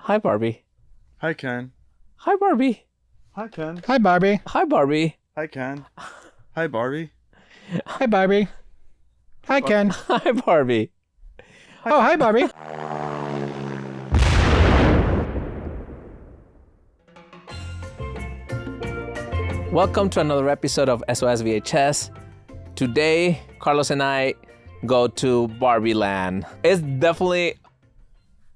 Hi, Barbie. Hi, Ken. Hi, Barbie. Hi, Ken. Hi, Barbie. Hi, Barbie. Hi, Ken. Hi, Barbie. Hi, Barbie. Hi, Ken. Hi, Barbie. Oh, hi, Barbie. Welcome to another episode of SOS VHS. Today, Carlos and I go to Barbie Land. It's definitely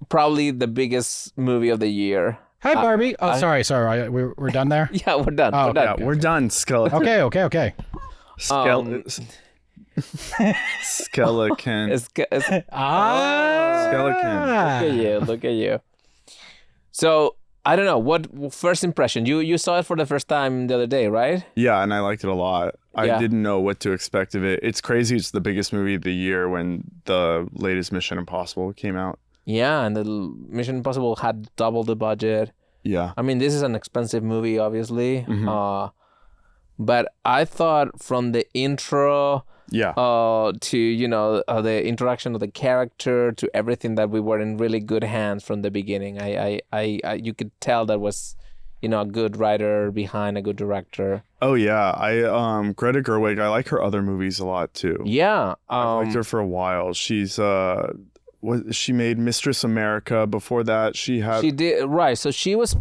probably the biggest movie of the year. Hi, Barbie. Sorry. We're done there? Yeah, we're done. Oh, we're done. Yeah, we're done. Skeleton. Okay. Skeleton. Skeleton. Look at you. So, I don't know, what first impression? You saw it for the first time the other day, right? Yeah, and I liked it a lot. I Yeah. didn't know what to expect of it. It's crazy. It's the biggest movie of the year when the latest Mission Impossible came out. Yeah, and the Mission Impossible had double the budget. Yeah. I mean, this is an expensive movie, obviously. Mm-hmm. But I thought from the intro Yeah. to, the interaction of the character to everything that we were in really good hands from the beginning. I you could tell that was, a good writer behind a good director. Oh, yeah. Greta Gerwig, I like her other movies a lot, too. Yeah. I liked her for a while. She's... she made Mistress America. Before that, she did, right. So she was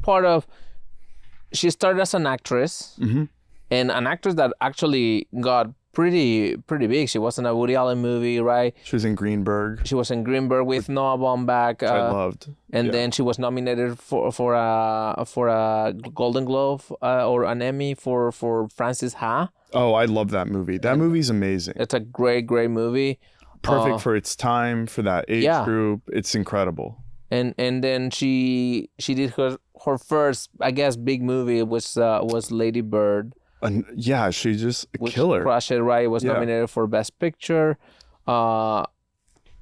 she started as an actress, Mhm. and an actress that actually got pretty big. She was in a Woody Allen movie, right? She was in Greenberg, She was in Greenberg with Noah Baumbach. which I loved. And Yeah. then she was nominated for a Golden Globe or an Emmy for Frances Ha. Oh, I love that movie. That movie's amazing. It's a great movie. Perfect for its time, for that age Yeah. group. It's incredible. And then she did her first, I guess, big movie was Lady Bird. And yeah, she just a Which killer. crushed it, right? Was Yeah. nominated for Best Picture.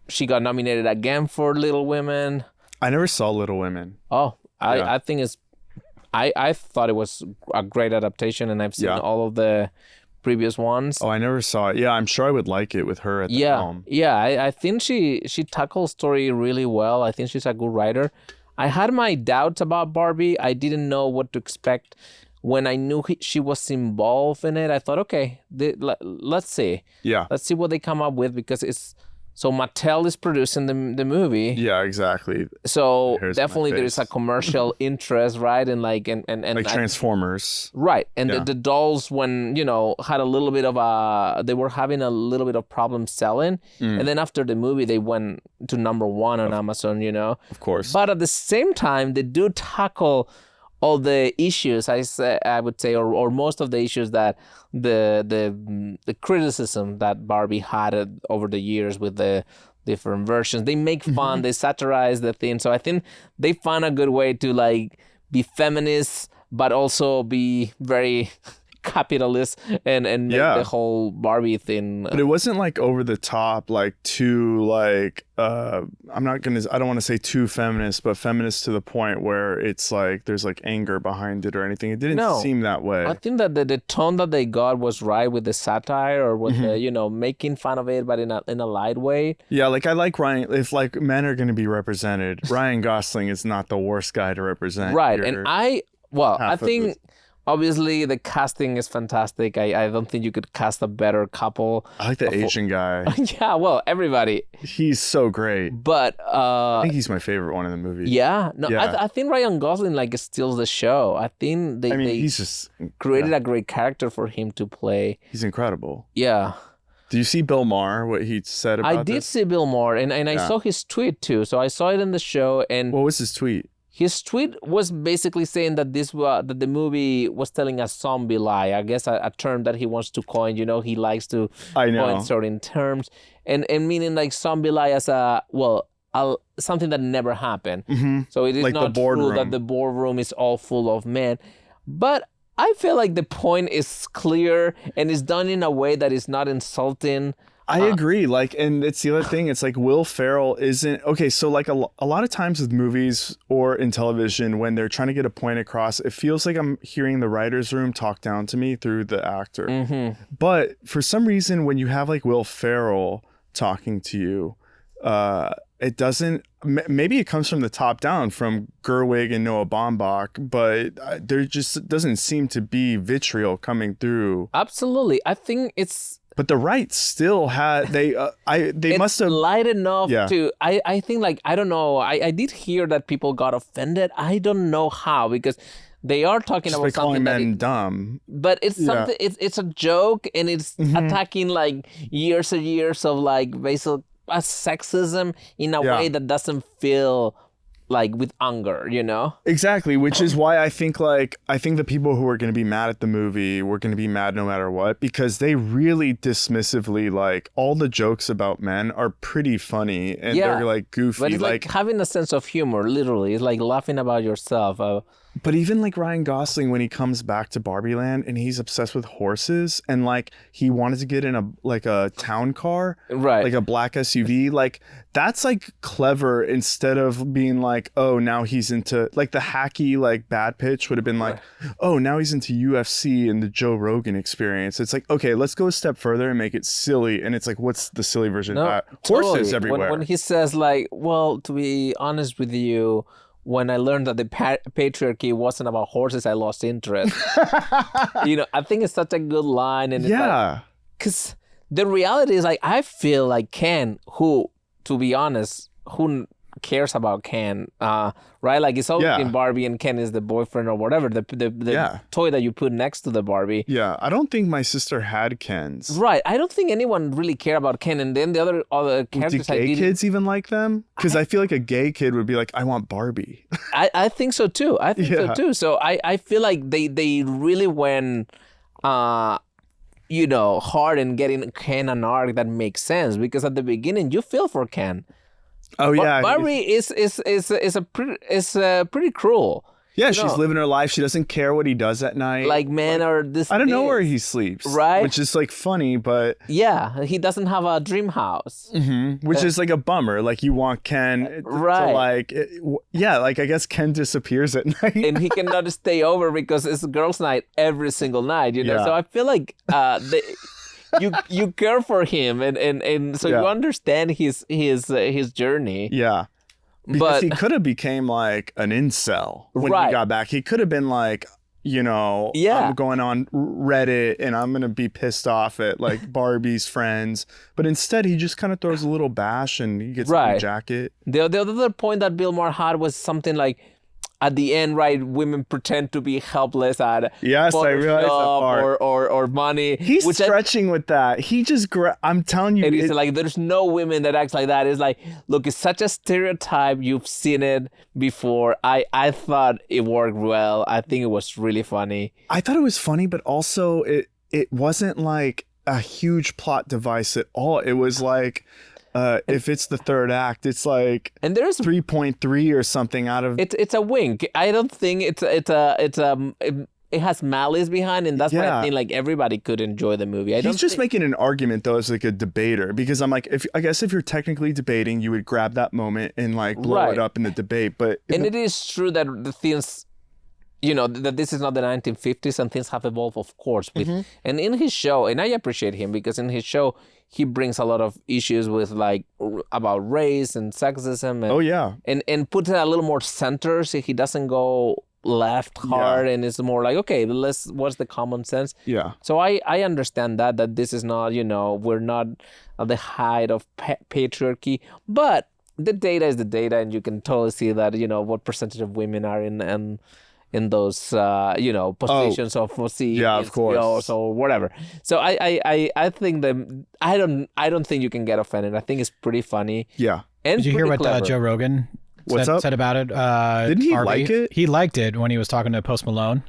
She got nominated again for Little Women. I never saw Little Women. Oh, Yeah. I think I thought it was a great adaptation, and I've seen Yeah. all of the previous ones. Oh, I never saw it. Yeah, I'm sure I would like it with her at the helm. Yeah. I think she tackles story really well. I think she's a good writer. I had my doubts about Barbie. I didn't know what to expect. When I knew she was involved in it, I thought, okay, let's see. Yeah. Let's see what they come up with, because it's... So Mattel is producing the movie. Yeah, exactly. So Here's my definitely there is a face. commercial interest, right? And like Transformers. right. And Yeah. the dolls, when, had a little bit of they were having a little bit of problem selling. And then after the movie, they went to number 1 on Amazon, Of course. But at the same time, they do tackle all the issues, I would say, or most of the issues that the criticism that Barbie had over the years with the different versions. They make fun, they satirize the thing. So I think they found a good way to like be feminist, but also be very capitalist and make Yeah. the whole Barbie thing. But it wasn't like over the top, like too like I don't want to say too feminist, but feminist to the point where it's like there's like anger behind it or anything. It didn't seem that way. I think that the tone that they got was right with the satire, or with the, making fun of it, but in a light way. Yeah, like I like Ryan. If like men are going to be represented, Ryan Gosling is not the worst guy to represent. Right. your And I half of think obviously the casting is fantastic. I don't think you could cast a better couple. I like the Asian guy. Yeah, well, everybody. He's so great. But I think he's my favorite one in the movie. yeah, no, Yeah. I think Ryan Gosling like steals the show. I think they he's just created a great character for him to play. He's incredible. Yeah. Do you see Bill Maher, what he said about I did this? see Bill Maher, and I Yeah. saw his tweet too. So I saw it in the show, and What was his tweet? his tweet was basically saying that that the movie was telling a zombie lie. I guess a term that he wants to coin. He likes to I know. coin certain terms, and meaning like zombie lie as something that never happened. Mm-hmm. So it is Like the not true boardroom. that the boardroom is all full of men, but I feel like the point is clear and is done in a way that is not insulting. I agree. Like, and it's the other thing. It's like Will Ferrell isn't okay. So like a lot of times with movies or in television, when they're trying to get a point across, it feels like I'm hearing the writer's room talk down to me through the actor. Mm-hmm. But for some reason, when you have like Will Ferrell talking to you, it doesn't. Maybe it comes from the top down, from Gerwig and Noah Baumbach, but there just doesn't seem to be vitriol coming through. Absolutely, I think it's. But the right still had they must have light enough Yeah. to. I think like I don't know. I did hear that people got offended. I don't know how, because they are talking just about by calling something that men dumb. but it's something. It's a joke, and it's attacking like years and years of like basic sexism in a way that doesn't feel like with anger, you know? Exactly, which is why I think the people who are going to be mad at the movie were going to be mad no matter what, because they really dismissively, like, all the jokes about men are pretty funny and they're like goofy. But it's like having a sense of humor, literally. It's like laughing about yourself. But even like Ryan Gosling, when he comes back to Barbie Land and he's obsessed with horses and like he wanted to get in a town car, right? Like a black SUV, like that's like clever, instead of being like, oh, now he's into like the hacky like bad pitch would have been like, oh, now he's into UFC and the Joe Rogan experience. It's like, okay, let's go a step further and make it silly. And it's like, what's the silly version of that? Horses everywhere. When he says like, well, to be honest with you, when I learned that the patriarchy wasn't about horses, I lost interest. You know, I think it's such a good line. And because the reality is like, I feel like Ken, who, to be honest, who cares about Ken, right? Like it's always been Barbie and Ken is the boyfriend or whatever, the toy that you put next to the Barbie. Yeah, I don't think my sister had Kens. Right, I don't think anyone really cared about Ken, and then the other characters. Do gay kids even like them? Because I feel like a gay kid would be like, I want Barbie. I think so too. So I feel like they really went you know, hard in getting Ken an arc that makes sense, because at the beginning you feel for Ken. Oh yeah, Barbie is pretty cruel. Yeah, she's living her life. She doesn't care what he does at night. Like men are this. I don't know where he sleeps, right? Which is like funny, but yeah, he doesn't have a dream house, which is like a bummer. Like you want Ken, to like like I guess Ken disappears at night, and he cannot stay over because it's girls' night every single night. You know, so I feel like you care for him, and so you understand his journey. Yeah. Because he could have became like an incel when he got back. He could have been like, you know, I'm going on Reddit and I'm going to be pissed off at like Barbie's friends. But instead, he just kind of throws a little bash and he gets a new jacket. The other point that Bill Maher had was something like, at the end, right, women pretend to be helpless at I realized that part. or money. He's stretching with that. He just, I'm telling you. It's like, there's no women that acts like that. It's like, look, it's such a stereotype. You've seen it before. I thought it worked well. I think it was really funny. I thought it was funny, but also it wasn't like a huge plot device at all. It was like... if it's the third act, it's like, and there's 3.3 or something out of it's a wink. I don't think it has malice behind, and that's why I think like everybody could enjoy the movie. He's just making an argument though as like a debater, because I'm like, I guess if you're technically debating, you would grab that moment and like blow it up in the debate. But it is true that the things, you know, that this is not the 1950s and things have evolved, of course. And in his show, and I appreciate him because in his show, he brings a lot of issues with like about race and sexism. And, and puts it a little more center, so he doesn't go left hard and it's more like, okay, what's the common sense? Yeah. So I understand that this is not, you know, we're not at the height of patriarchy, but the data is the data, and you can totally see that, you know, what percentage of women are in those you know, positions of CEOs or whatever. So I think that I don't think you can get offended. I think it's pretty funny. Yeah. And did you hear what Joe Rogan said about it? Didn't he like it? He liked it when he was talking to Post Malone.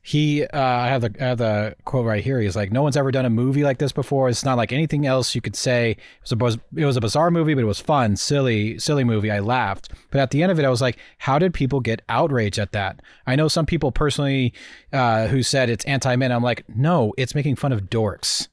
He, I have the quote right here. He's like, no one's ever done a movie like this before. It's not like anything else you could say. It was a bizarre movie, but it was fun, silly movie. I laughed. But at the end of it, I was like, how did people get outraged at that? I know some people personally who said it's anti-men. I'm like, no, it's making fun of dorks.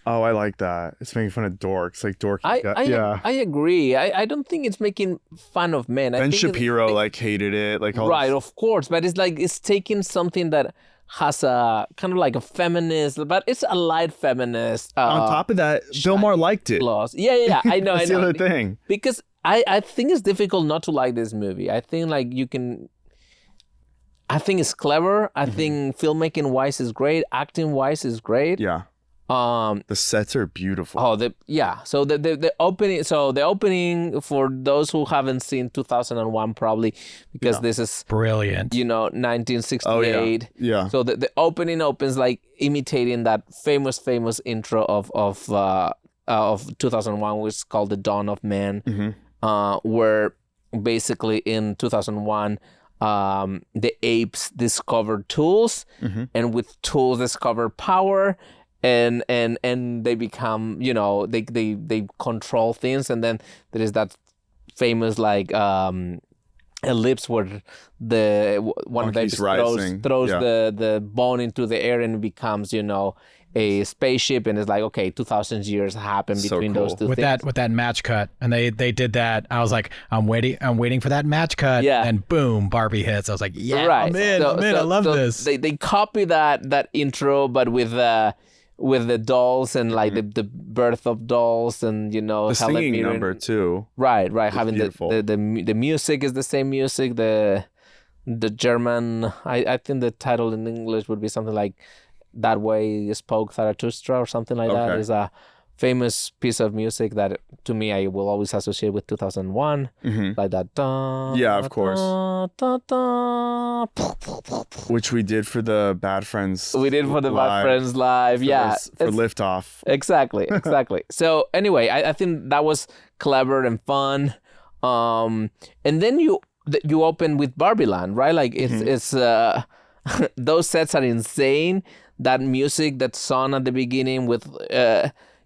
Oh, I like that. It's making fun of dorks, like dorky. I agree. I don't think it's making fun of men. Ben Shapiro like hated it, like all right, of course. But it's like it's taking something that has a kind of like a feminist, but it's a light feminist. On top of that, Bill Maher liked it. Yeah, I know. That's the other thing. Because I think it's difficult not to like this movie. I think it's clever. I think filmmaking wise is great. Acting wise is great. Yeah. The sets are beautiful. So the opening. So the opening, for those who haven't seen 2001, probably because this is brilliant. 1968. Oh, yeah. So the opening opens like imitating that famous intro of 2001, which is called The Dawn of Man, where basically in 2001. The apes discover tools, and with tools discover power, and they become, they control things, and then there is that famous ellipse where one of the apes throws the bone into the air and it becomes, a spaceship, and it's like, okay, 2,000 years happen between those two things. With that match cut, and they did that. I was like, I'm waiting for that match cut. Yeah. And boom, Barbie hits. I was like, yeah, right. I'm in. I love this. They copy that intro, but with the dolls and like the birth of dolls, and the singing number too. Right. Having the music is the same music. The German, I think the title in English would be something like That Way Spoke Zarathustra or something like that. Is a famous piece of music that to me I will always associate with 2001, like that. Of course. Which we did for the Bad Friends. We did for the Bad Friends live. For Liftoff. Exactly. So anyway, I think that was clever and fun. And then you open with Barbie Land, right? Like it's those sets are insane. That music, that song at the beginning with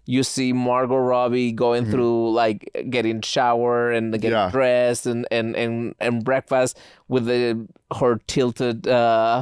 you see Margot Robbie going through like getting shower and getting dressed and breakfast with her tilted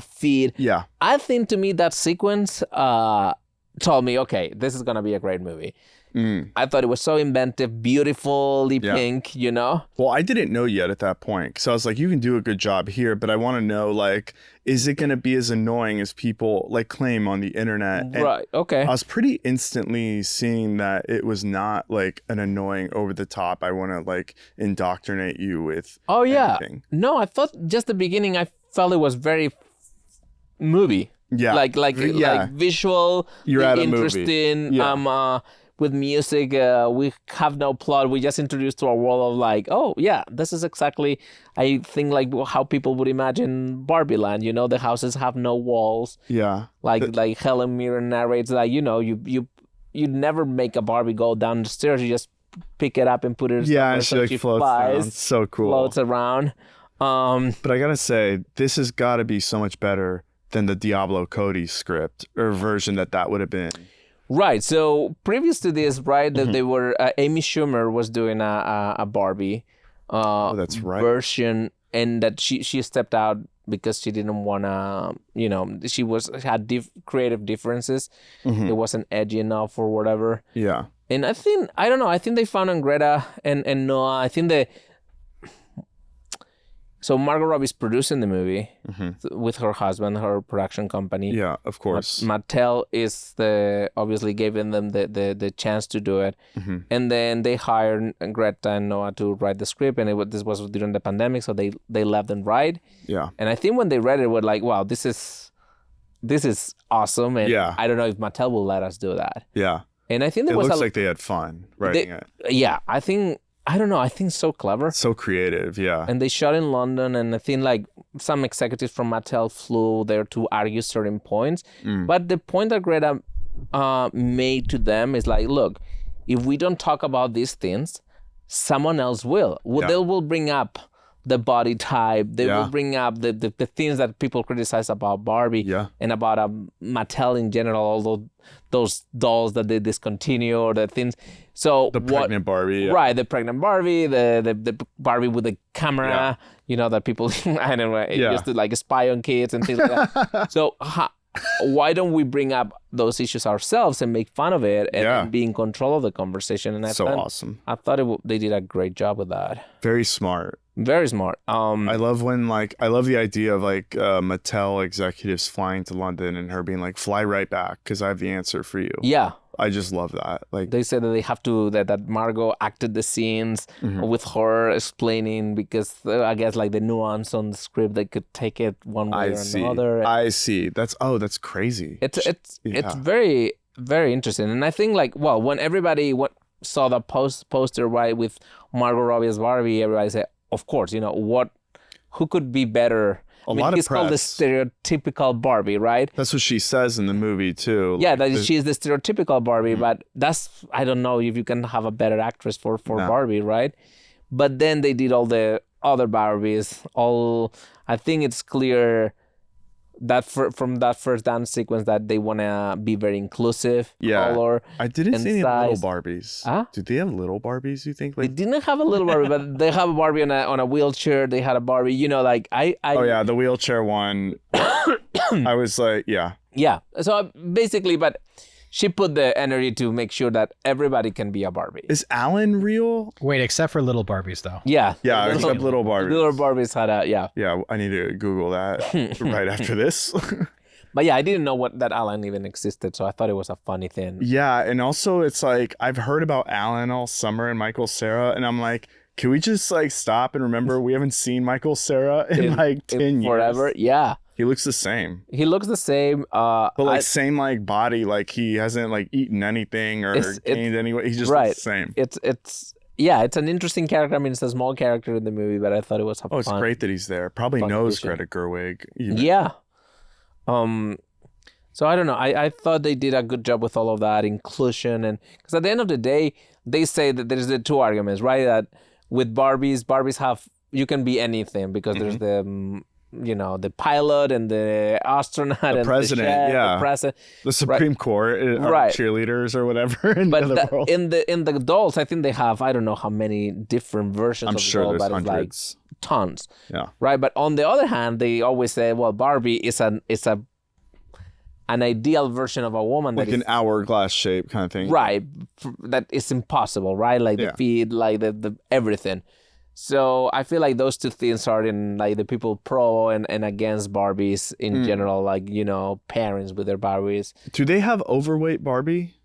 feet. Yeah. I think to me that sequence told me, okay, this is gonna be a great movie. I thought it was so inventive, beautifully pink, Well, I didn't know yet at that point, because I was like, you can do a good job here, but I want to know, like, is it going to be as annoying as people like claim on the internet? And right. Okay. I was pretty instantly seeing that it was not like an annoying over the top, I want to like indoctrinate you with anything. No, I thought just the beginning, I felt it was very movie. Yeah. Like visual, you're at a movie. Interesting. With music, we have no plot. We just introduced to our world of like, oh yeah, this is exactly, I think, like how people would imagine Barbie Land. The houses have no walls. Yeah. Like Helen Mirren narrates, like you never make a Barbie go down the stairs. You just pick it up and put it. Yeah, and she floats around. So cool. Floats around. But I gotta say, this has got to be so much better than the Diablo Cody script or version that would have been. Right. So previous to this, right, that they were Amy Schumer was doing a Barbie that's right. version, and that she stepped out because she didn't want to, she had creative differences. It wasn't edgy enough or whatever. Yeah. And I think they found on Greta and Noah. I think so Margot Robbie's producing the movie with her husband, her production company. Yeah, of course. Mattel is obviously giving them the chance to do it. And then they hired Greta and Noah to write the script, and this was during the pandemic, so they left them write. Yeah. And I think when they read it, they were like, wow, this is awesome. And I don't know if Mattel will let us do that. Yeah. And I think it looks like they had fun writing it. Yeah, I think so clever. So creative, yeah. And they shot in London, and I think like some executives from Mattel flew there to argue certain points. But the point that Greta made to them is like, look, if we don't talk about these things, someone else will. They will bring up the body type. They will bring up the things that people criticize about Barbie and about Mattel in general, although those dolls that they discontinue or the things. So the pregnant Barbie. Right, the pregnant Barbie, the Barbie with the camera, that people, I don't know, used to like spy on kids and things like that. So why don't we bring up those issues ourselves and make fun of it and be in control of the conversation? And awesome. I thought they did a great job with that. Very smart. Very smart. I love the idea of like Mattel executives flying to London and her being like, fly right back because I have the answer for you. Yeah. I just love that. Like they said that they have to that Margot acted the scenes with her explaining because I guess like the nuance on the script they could take it one way or another. I see. That's crazy. It's very very interesting, and I think like when everybody saw the poster right with Margot Robbie as Barbie, everybody said, of course, who could be better. It's called the stereotypical Barbie, right? That's what she says in the movie too. Yeah, she's the stereotypical Barbie, but I don't know if you can have a better actress for Barbie, right? But then they did all the other Barbies. I think it's clear that from that first dance sequence that they want to be very inclusive. Yeah, color I didn't see any size. little Barbies. Huh? Did they have little Barbies? You think? They didn't have a little Barbie, but they have a Barbie on a wheelchair. They had a Barbie. Oh yeah, the wheelchair one. I was like, yeah. Yeah. So basically, but she put the energy to make sure that everybody can be a Barbie. Is Alan real? Wait, except for little Barbies, though. Yeah. Yeah, except little Barbies. Little Barbies had Yeah, I need to Google that right after this. But yeah, I didn't know that Alan even existed, so I thought it was a funny thing. Yeah, and also it's like, I've heard about Alan all summer and Michael Cera, and I'm like, can we just like stop and remember we haven't seen Michael Cera in like 10 years? Forever, yeah. He looks the same. But like same like body, like he hasn't like eaten anything or gained any weight. He just looks the same. It's an interesting character. I mean, it's a small character in the movie, but I thought it was a it's great that he's there. Probably knows Greta Gerwig. Even. Yeah. So I don't know. I thought they did a good job with all of that inclusion, and because at the end of the day, they say that there's the two arguments, right? That with Barbies have you can be anything because there's the the pilot and the astronaut and president, the chef, the president, the Supreme Court, cheerleaders or whatever. In the dolls, I think they have I don't know how many different versions. I'm of sure the doll, there's but hundreds. It's like tons. Yeah. Right, but on the other hand, they always say, well, Barbie is an ideal version of a woman, like an hourglass shape kind of thing. Right, that is impossible. Right, like the feet, like the everything. So I feel like those two things are in like the people pro and against Barbies in general, like parents with their Barbies. Do they have overweight Barbie?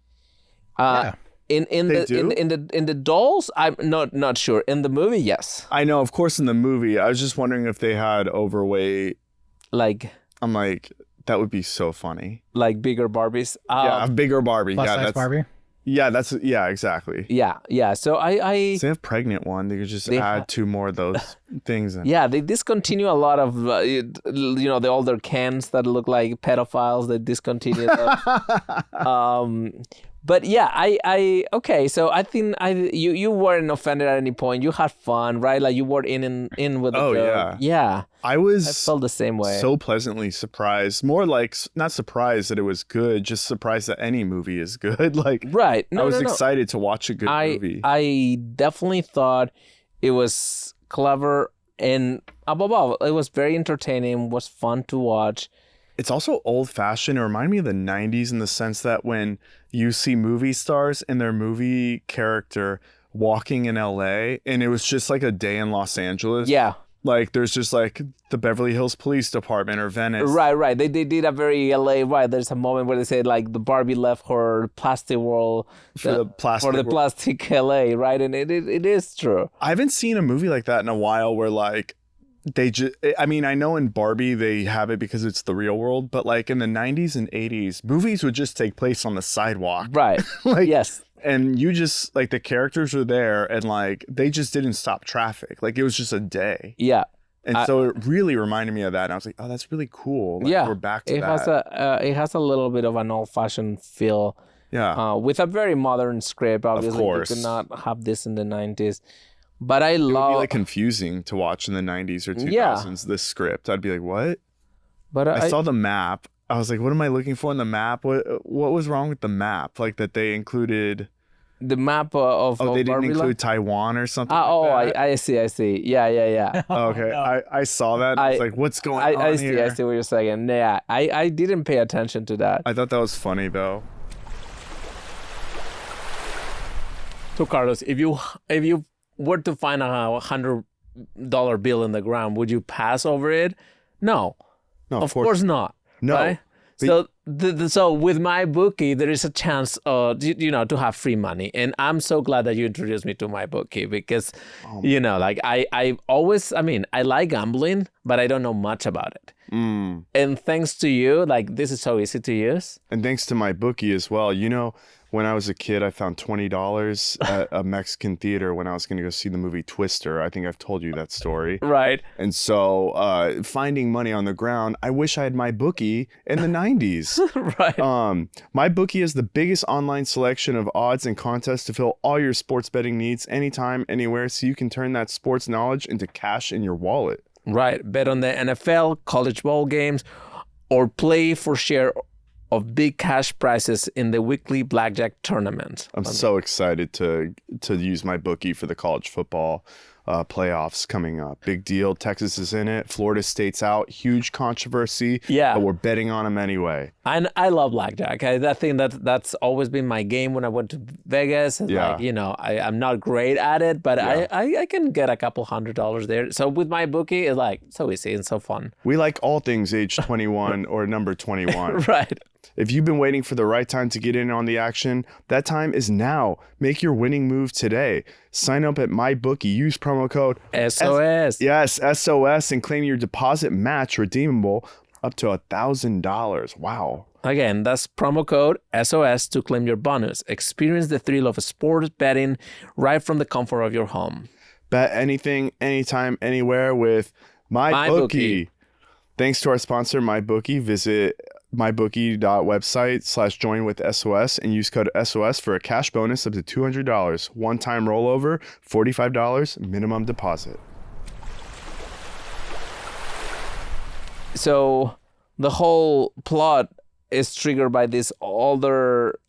Yeah. In the dolls, I'm not sure. In the movie, yes. I know, of course, in the movie. I was just wondering if they had overweight. Like I'm like, that would be so funny. Like bigger Barbies. A bigger Barbie. Plus size Barbie. Yeah, exactly. Yeah. So they have pregnant one. They could just add two more of those things in. Yeah, they discontinue a lot of the older cans that look like pedophiles. They discontinue those. But yeah, I okay. So I think you weren't offended at any point. You had fun, right? Like you were in with the joke. Yeah. I felt the same way. So pleasantly surprised. More like not surprised that it was good, just surprised that any movie is good. Like right. I was excited to watch a good movie. I definitely thought it was clever and above all, it was very entertaining. Was fun to watch. It's also old-fashioned. It reminded me of the 90s in the sense that when you see movie stars and their movie character walking in LA and it was just like a day in Los Angeles. Yeah. Like there's just like the Beverly Hills Police Department or Venice. Right. They did a very LA, right. There's a moment where they say like the Barbie left her plastic world for the plastic LA, right? And it is true. I haven't seen a movie like that in a while where like I know in Barbie they have it because it's the real world, but like in the 90s and 80s, movies would just take place on the sidewalk. Right. Yes. And you just like the characters are there and like they just didn't stop traffic. Like it was just a day. Yeah. And so it really reminded me of that. And I was like, oh, that's really cool. Like, yeah. We're back to that. It has a little bit of an old-fashioned feel. Yeah. With a very modern script. Obviously, of course. You could not have this in the 90s. But it would be like confusing to watch in the 90s or 2000s, this script. I'd be like, what? But I saw the map. I was like, what am I looking for in the map? What was wrong with the map? Like that they included... The map of they didn't include Taiwan or something like that? I see. Yeah. Okay. I saw that. I was like, what's going on here? I see what you're saying. Yeah, I didn't pay attention to that. I thought that was funny, though. So, Carlos, if you were to find a $100 bill in the ground, would you pass over it? No, of course not. No. Right? So So with my bookie, there is a chance, to have free money, and I'm so glad that you introduced me to my bookie because, like I always, I like gambling, but I don't know much about it. And thanks to you, like this is so easy to use. And thanks to my bookie as well. When I was a kid, I found $20 at a Mexican theater when I was going to go see the movie Twister. I think I've told you that story. Right. And so finding money on the ground, I wish I had my bookie in the 90s. Right. My bookie is the biggest online selection of odds and contests to fill all your sports betting needs anytime, anywhere, so you can turn that sports knowledge into cash in your wallet. Right. Bet on the NFL, college bowl games, or play for share of big cash prizes in the weekly blackjack tournament. I'm so excited to use my bookie for the college football playoffs coming up. Big deal. Texas is in it. Florida State's out. Huge controversy. Yeah. But we're betting on them anyway. I love blackjack. I think that's always been my game when I went to Vegas. Yeah. I'm not great at it, but I can get a couple $100 there. So with my bookie, it's like so easy and so fun. We like all things age 21 or number 21. Right. If you've been waiting for the right time to get in on the action, that time is now. Make your winning move today. Sign up at MyBookie. Use promo code SOS. Yes, SOS, and claim your deposit match redeemable up to $1,000. Wow. Again, that's promo code SOS to claim your bonus. Experience the thrill of sports betting right from the comfort of your home. Bet anything, anytime, anywhere with MyBookie. Thanks to our sponsor, MyBookie. Visit mybookie.website/join with SOS and use code SOS for a cash bonus up to $200. One-time rollover, $45 minimum deposit. So the whole plot is triggered by this older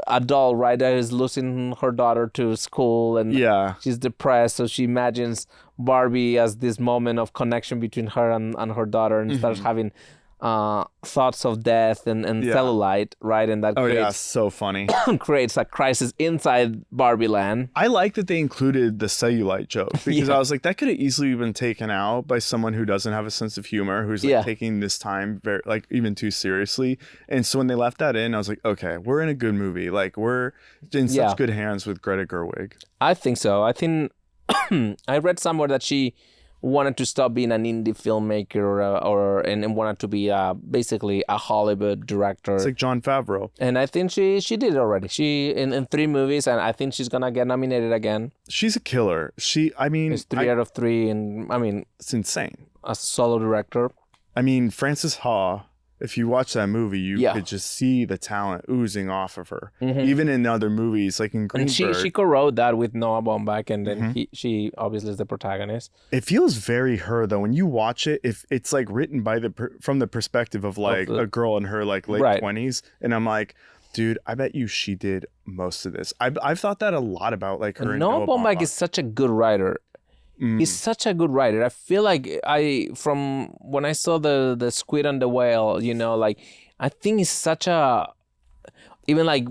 adult, right, that is losing her daughter to school, and she's depressed, so she imagines Barbie as this moment of connection between her and her daughter, and starts having thoughts of death and cellulite, right? And that creates, so funny. creates a crisis inside Barbie land. I like that they included the cellulite joke because I was like, that could have easily been taken out by someone who doesn't have a sense of humor, who's like taking this time very even too seriously. And so when they left that in, I was like, okay, we're in a good movie. Like we're in such good hands with Greta Gerwig. I think so. I think I read somewhere that she wanted to stop being an indie filmmaker and wanted to be basically a Hollywood director. It's like Jon Favreau. And I think she did it already. She in 3 movies, and I think she's gonna get nominated again. She's a killer. It's 3 out of 3, and it's insane. As a solo director. Frances Ha, if you watch that movie, you could just see the talent oozing off of her. Even in other movies, like in Greenberg. And she co-wrote that with Noah Baumbach, and then she obviously is the protagonist. It feels very her, though. When you watch it, if it's like written by from the perspective of like a girl in her like late 20s, and I'm like, dude, I bet you she did most of this. I've thought that a lot about like her. And Noah Baumbach is such a good writer. He's such a good writer. I feel like from when I saw the Squid and the Whale, I think he's such a, even like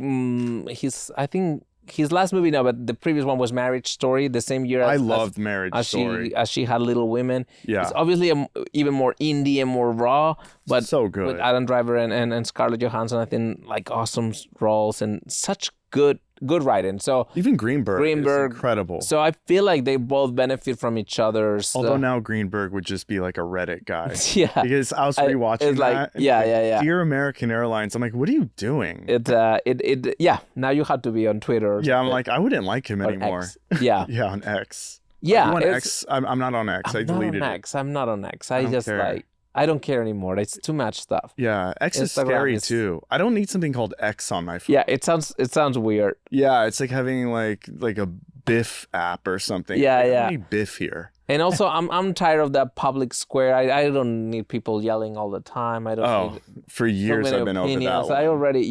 I think his last movie, no, but the previous one was Marriage Story, the same year. I loved Marriage Story. As she had Little Women. Yeah. It's obviously even more indie and more raw, but so good. With Adam Driver and Scarlett Johansson, I think like awesome roles and such good writing. So even Greenberg is incredible. So I feel like they both benefit from each other's. Although now Greenberg would just be like a Reddit guy. Yeah. Because I was rewatching that. Yeah. Dear American Airlines. I'm like, what are you doing? Now you have to be on Twitter. Yeah, I'm like, I wouldn't like him anymore. X. Yeah. Yeah, on X. Yeah. On X. I'm not on X. I deleted it. I'm not on X. I just care. I don't care anymore. It's too much stuff. Yeah, X is scary too. I don't need something called X on my phone. Yeah, it sounds weird. Yeah, it's like having like a Biff app or something. Yeah, I need Biff here. And also, I'm tired of that public square. I don't need people yelling all the time. I don't need for years I've been opinions. over that. I already,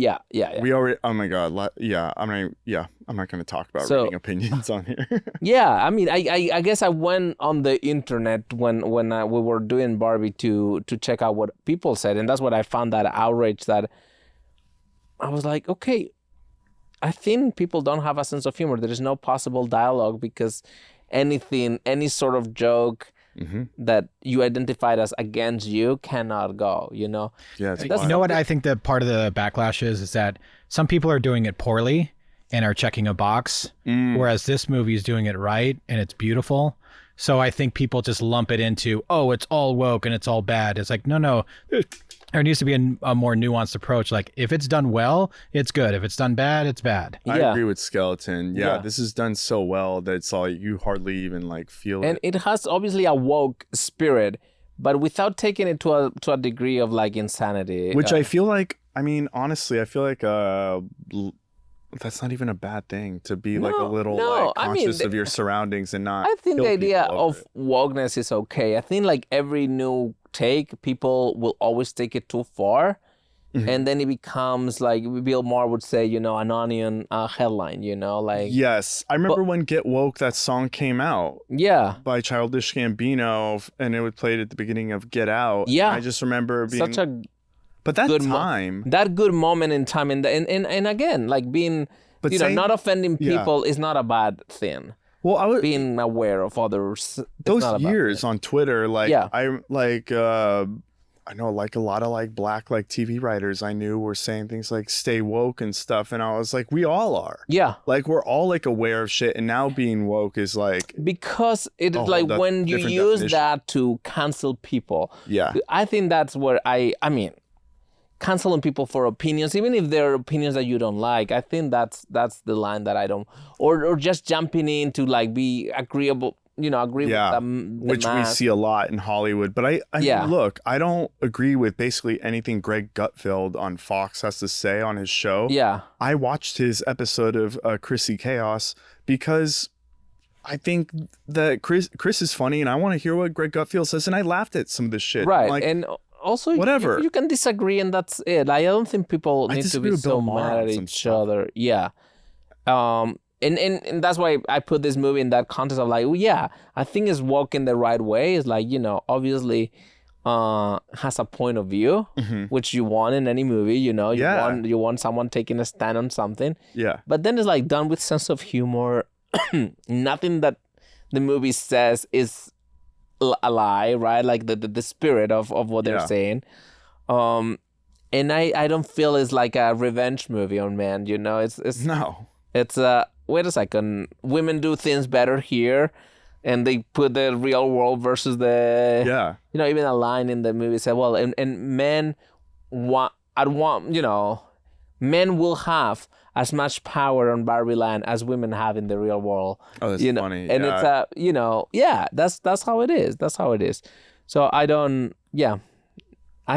We already. Oh my god. Yeah. I'm not going to talk about reading opinions on here. Yeah, I guess I went on the internet when we were doing Barbie to check out what people said, and that's what I found, that outrage, that I was like, okay, I think people don't have a sense of humor. There is no possible dialogue because any sort of joke that you identified as against you cannot go, Yeah, you know what I think the part of the backlash is that some people are doing it poorly and are checking a box, whereas this movie is doing it right and it's beautiful. So I think people just lump it into, oh, it's all woke and it's all bad. It's like, no. There needs to be a more nuanced approach. Like, if it's done well, it's good. If it's done bad, it's bad. I agree with Skeleton. Yeah, this is done so well that it's all, you hardly even like feel it. And it has obviously a woke spirit, but without taking it to a degree of like insanity. Which I feel like, I mean, honestly, I feel like that's not even a bad thing to be like a little like conscious of your surroundings and not. I think the idea of wokeness is okay. I think like every new take, people will always take it too far, and then it becomes like Bill Maher would say, an onion headline, like. Yes, I remember when Get Woke, that song came out. Yeah. By Childish Gambino, and it was played at the beginning of Get Out. Yeah. I just remember being such a. But that time, that good moment in time, and again, like being, not offending people is not a bad thing. Well, I was being aware of others. Those years on Twitter, like I like, I know like a lot of like black like TV writers I knew were saying things like "stay woke" and stuff, and I was like, we all are. Yeah, like we're all like aware of shit, and now being woke is like because it is like when you use that to cancel people. Yeah, I think that's where I mean. Canceling people for opinions, even if they're opinions that you don't like, I think that's the line that I don't, or just jumping in to like be agreeable, agree with them, which we see a lot in Hollywood. But I mean, look, I don't agree with basically anything Greg Gutfeld on Fox has to say on his show. Yeah, I watched his episode of Chrissy Chaos because I think that Chris is funny, and I want to hear what Greg Gutfeld says, and I laughed at some of this shit. Right, like, and also, whatever. You can disagree, and that's it. I don't think people need to be so mad at each other. Yeah. And that's why I put this movie in that context of like, I think it's woke in the right way. It's like, obviously has a point of view, which you want in any movie, you want someone taking a stand on something. Yeah. But then it's like done with sense of humor. Nothing that the movie says is a lie, right? Like the spirit of what they're saying. And I don't feel it's like a revenge movie on men, it's no. It's wait a second, women do things better here, and they put the real world versus the even a line in the movie said, well, and men men will have as much power on Barbie Land as women have in the real world. Oh, that's funny. And it's that's how it is. That's how it is. So I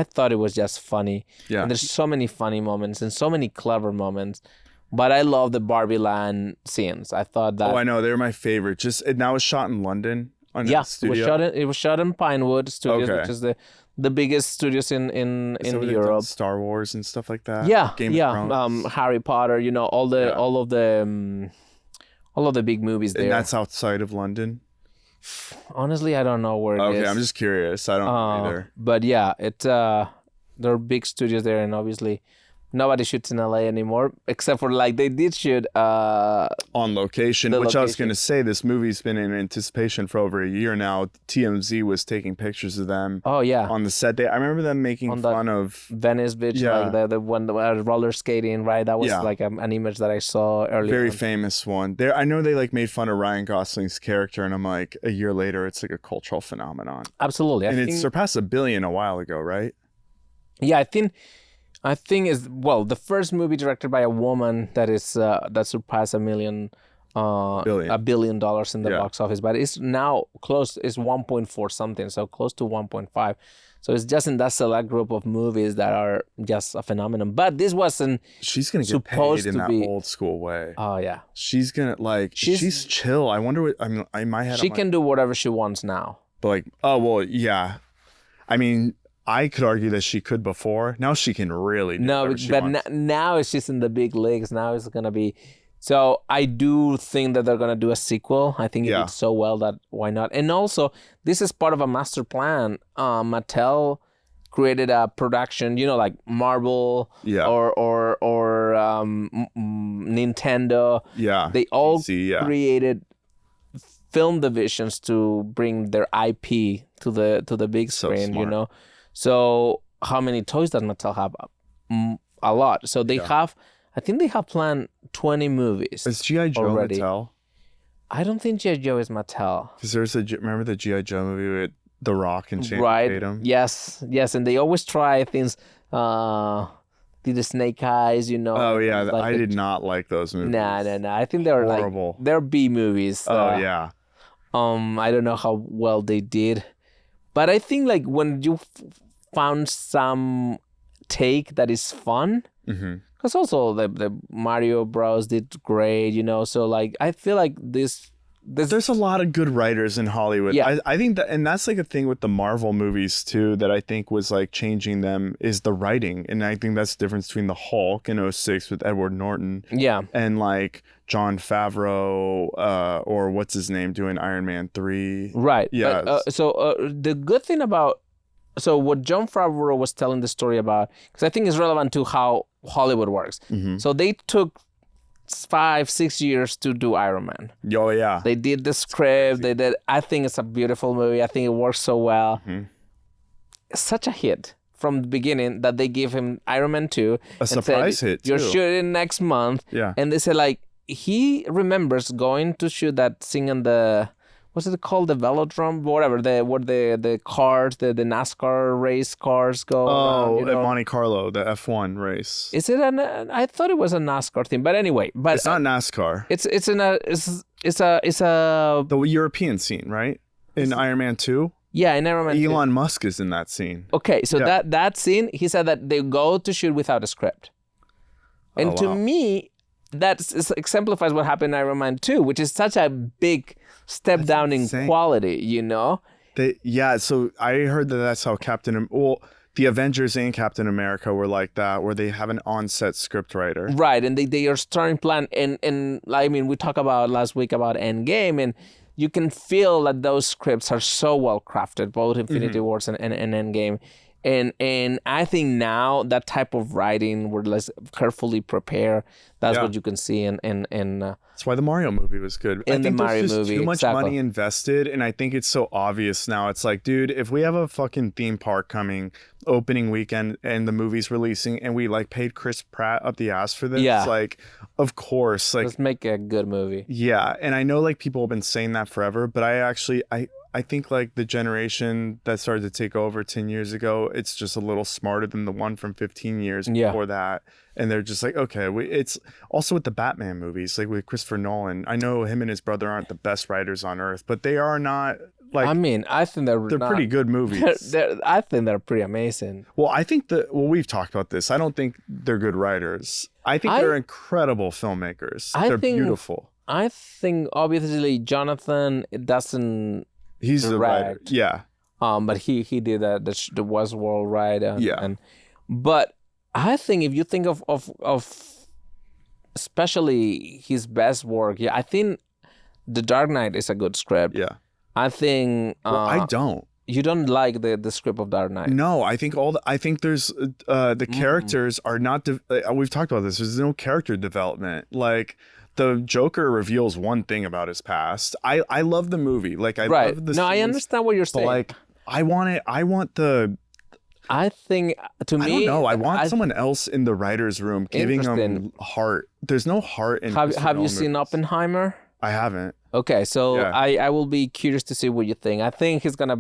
thought it was just funny. Yeah. And there's so many funny moments and so many clever moments. But I love the Barbie Land scenes. I thought that. Oh, I know. They're my favorite. And that was shot in London. It was shot in Pinewood Studios, which is the biggest studios in Europe. Star Wars and stuff like that. Yeah, Game of Thrones. Harry Potter. All of the big movies there. And that's outside of London. Honestly, I don't know where it is. Okay, I'm just curious. I don't know either. But yeah, there are big studios there, and obviously nobody shoots in LA anymore, except for like they did shoot on location, which I was going to say, this movie's been in anticipation for over a year now. TMZ was taking pictures of them. Oh yeah, on the set. I remember them making fun of Venice Beach, like the one roller skating, right? That was like an image that I saw earlier. Very famous one. I know they like made fun of Ryan Gosling's character, and I'm like, a year later, it's like a cultural phenomenon. Absolutely, and it surpassed 1 billion a while ago, right? Yeah, I think is the first movie directed by a woman that is that surpassed $1 billion in the box office, but it's now close. It's 1.4 something, so close to 1.5. So it's just in that select group of movies that are just a phenomenon. But this wasn't. She's gonna get paid in that old school way. Oh yeah. She's gonna she's chill. I wonder what in my head. She can do whatever she wants now. But like, oh well, yeah. I mean, I could argue that she could before. Now she can really do whatever she wants. Now it's just in the big leagues. Now it's going to be... So I do think that they're going to do a sequel. I think it did so well that why not? And also, this is part of a master plan. Mattel created a production, like Marvel or Nintendo. Yeah. They all created film divisions to bring their IP to the big screen, you know. So how many toys does Mattel have? A lot. So they have, I think they have planned 20 movies. Is G.I. Joe already. Mattel? I don't think G.I. Joe is Mattel. Because remember the G.I. Joe movie with The Rock and Channing Tatum? Yes, and they always try things, do the snake eyes, you know. Oh, yeah, like I did not like those movies. Nah. I think they're horrible. They're B movies. Oh, yeah. I don't know how well they did. But I think like when you found some take that is fun, because also the Mario Bros did great, you know. So like I feel like this there's a lot of good writers in Hollywood. Yeah. I think that, and that's like a thing with the Marvel movies too, that I think was like changing them is the writing. And I think that's the difference between the Hulk in 2006 with Edward Norton. Yeah. And like Jon Favreau, or what's his name, doing Iron Man 3. Right. Yeah. The good thing about, so what Jon Favreau was telling the story about, because I think it's relevant to how Hollywood works. So they took 5-6 years to do Iron Man. Oh yeah. They did the script. They did. I think it's a beautiful movie. I think it works so well. It's such a hit from the beginning that they give him Iron Man 2. A surprise hit too. You're shooting next month. Yeah. And they said like he remembers going to shoot that scene in the, what's it called, the velodrome, whatever, where the cars, the NASCAR race cars go. Oh, around, you know? at Monte Carlo, the F1 race. Is it I thought it was a NASCAR thing, but anyway, but it's not NASCAR. It's a The European scene, right? In Iron Man 2. Yeah, in Iron Man 2. Elon Musk is in that scene. Okay, so that scene, he said that they go to shoot without a script, and to me, that exemplifies what happened in Iron Man 2, which is such a big step down insane. In quality, you know? So I heard that that's how the Avengers and Captain America were like that, where they have an on-set scriptwriter. Right, and they are starting plan, and I mean, we talked about last week about Endgame, and you can feel that those scripts are so well crafted, both Infinity Wars and Endgame. And I think now that type of writing, where less carefully prepared, that's what you can see in that's why the Mario movie was good. I think there's just too much money invested, and I think it's so obvious now. It's like, dude, if we have a fucking theme park coming opening weekend and the movie's releasing, and we like paid Chris Pratt up the ass for this, like, of course, like, let's make a good movie. Yeah, and I know like people have been saying that forever, but I think like the generation that started to take over 10 years ago, it's just a little smarter than the one from 15 years before that. And they're just like, okay, it's also with the Batman movies, like with Christopher Nolan. I know him and his brother aren't the best writers on earth, but they are not like, I mean, I think they're pretty good movies. I think they're pretty amazing. Well, I think we've talked about this. I don't think they're good writers. I think they're incredible filmmakers. They're beautiful. I think obviously Jonathan doesn't. He's the writer, yeah. But he did the Westworld, right? But I think if you think of especially his best work, I think The Dark Knight is a good script. Yeah. I think. I don't. You don't like the script of Dark Knight? No, I think there's the characters are not. We've talked about this. There's no character development. Like, the Joker reveals one thing about his past. I love the movie. Like, I love the scenes, I understand what you're saying. But like, I think, to me, I don't know. I want someone else in the writer's room giving them heart. There's no heart in. Have you seen Oppenheimer? I haven't. Okay, so I will be curious to see what you think. I think he's gonna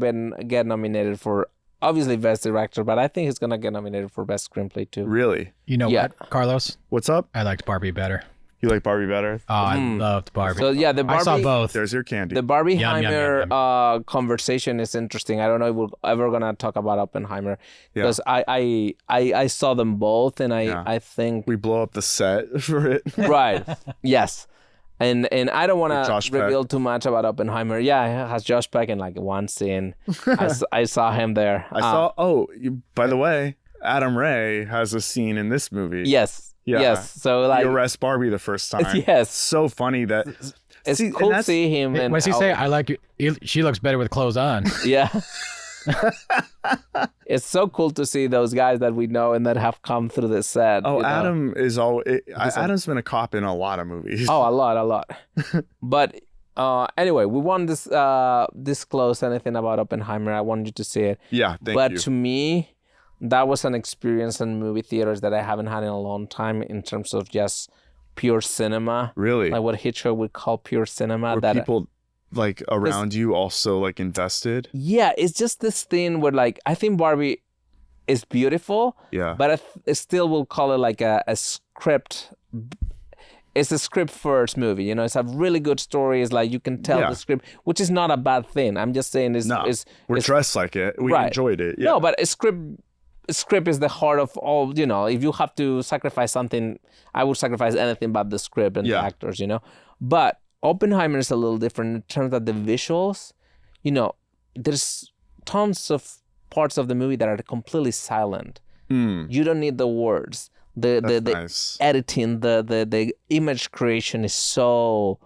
get nominated for obviously Best Director, but I think he's gonna get nominated for Best Screenplay too. Really? You know what, Carlos? What's up? I liked Barbie better. You like Barbie better? Oh, I loved Barbie. So the Barbie, I saw both. There's your candy. The Barbieheimer conversation is interesting. I don't know if we're ever gonna talk about Oppenheimer because I saw them both, and I think we blow up the set for it. Right. Yes. And I don't want to reveal too much about Oppenheimer. Yeah, it has Josh Peck in like one scene. I saw him there. By the way, Adam Ray has a scene in this movie. Yes. Yeah. Yes. So like, you arrest Barbie the first time. Yes. So funny that it's cool to see him. What does he say? I like you. She looks better with clothes on. Yeah. It's so cool to see those guys that we know and that have come through the set. Oh, Adam is Adam's been a cop in a lot of movies. Oh, a lot. But Anyway, we won't disclose anything about Oppenheimer. I want you to see it. Yeah, thank you. But to me, that was an experience in movie theaters that I haven't had in a long time in terms of just pure cinema. Really? Like what Hitchcock would call pure cinema. Were people like around you also like invested? Yeah, it's just this thing where like I think Barbie is beautiful. Yeah. But I still will call it like a script. It's a script first movie, you know. It's a really good story. It's like you can tell the script, which is not a bad thing. I'm just saying we're dressed like it. We enjoyed it. Yeah. No, but a script is the heart of all, you know. If you have to sacrifice something, I would sacrifice anything but the script and the actors, you know. But Oppenheimer is a little different in terms of the visuals. You know, there's tons of parts of the movie that are completely silent. You don't need the words. The nice. Editing, the image creation is so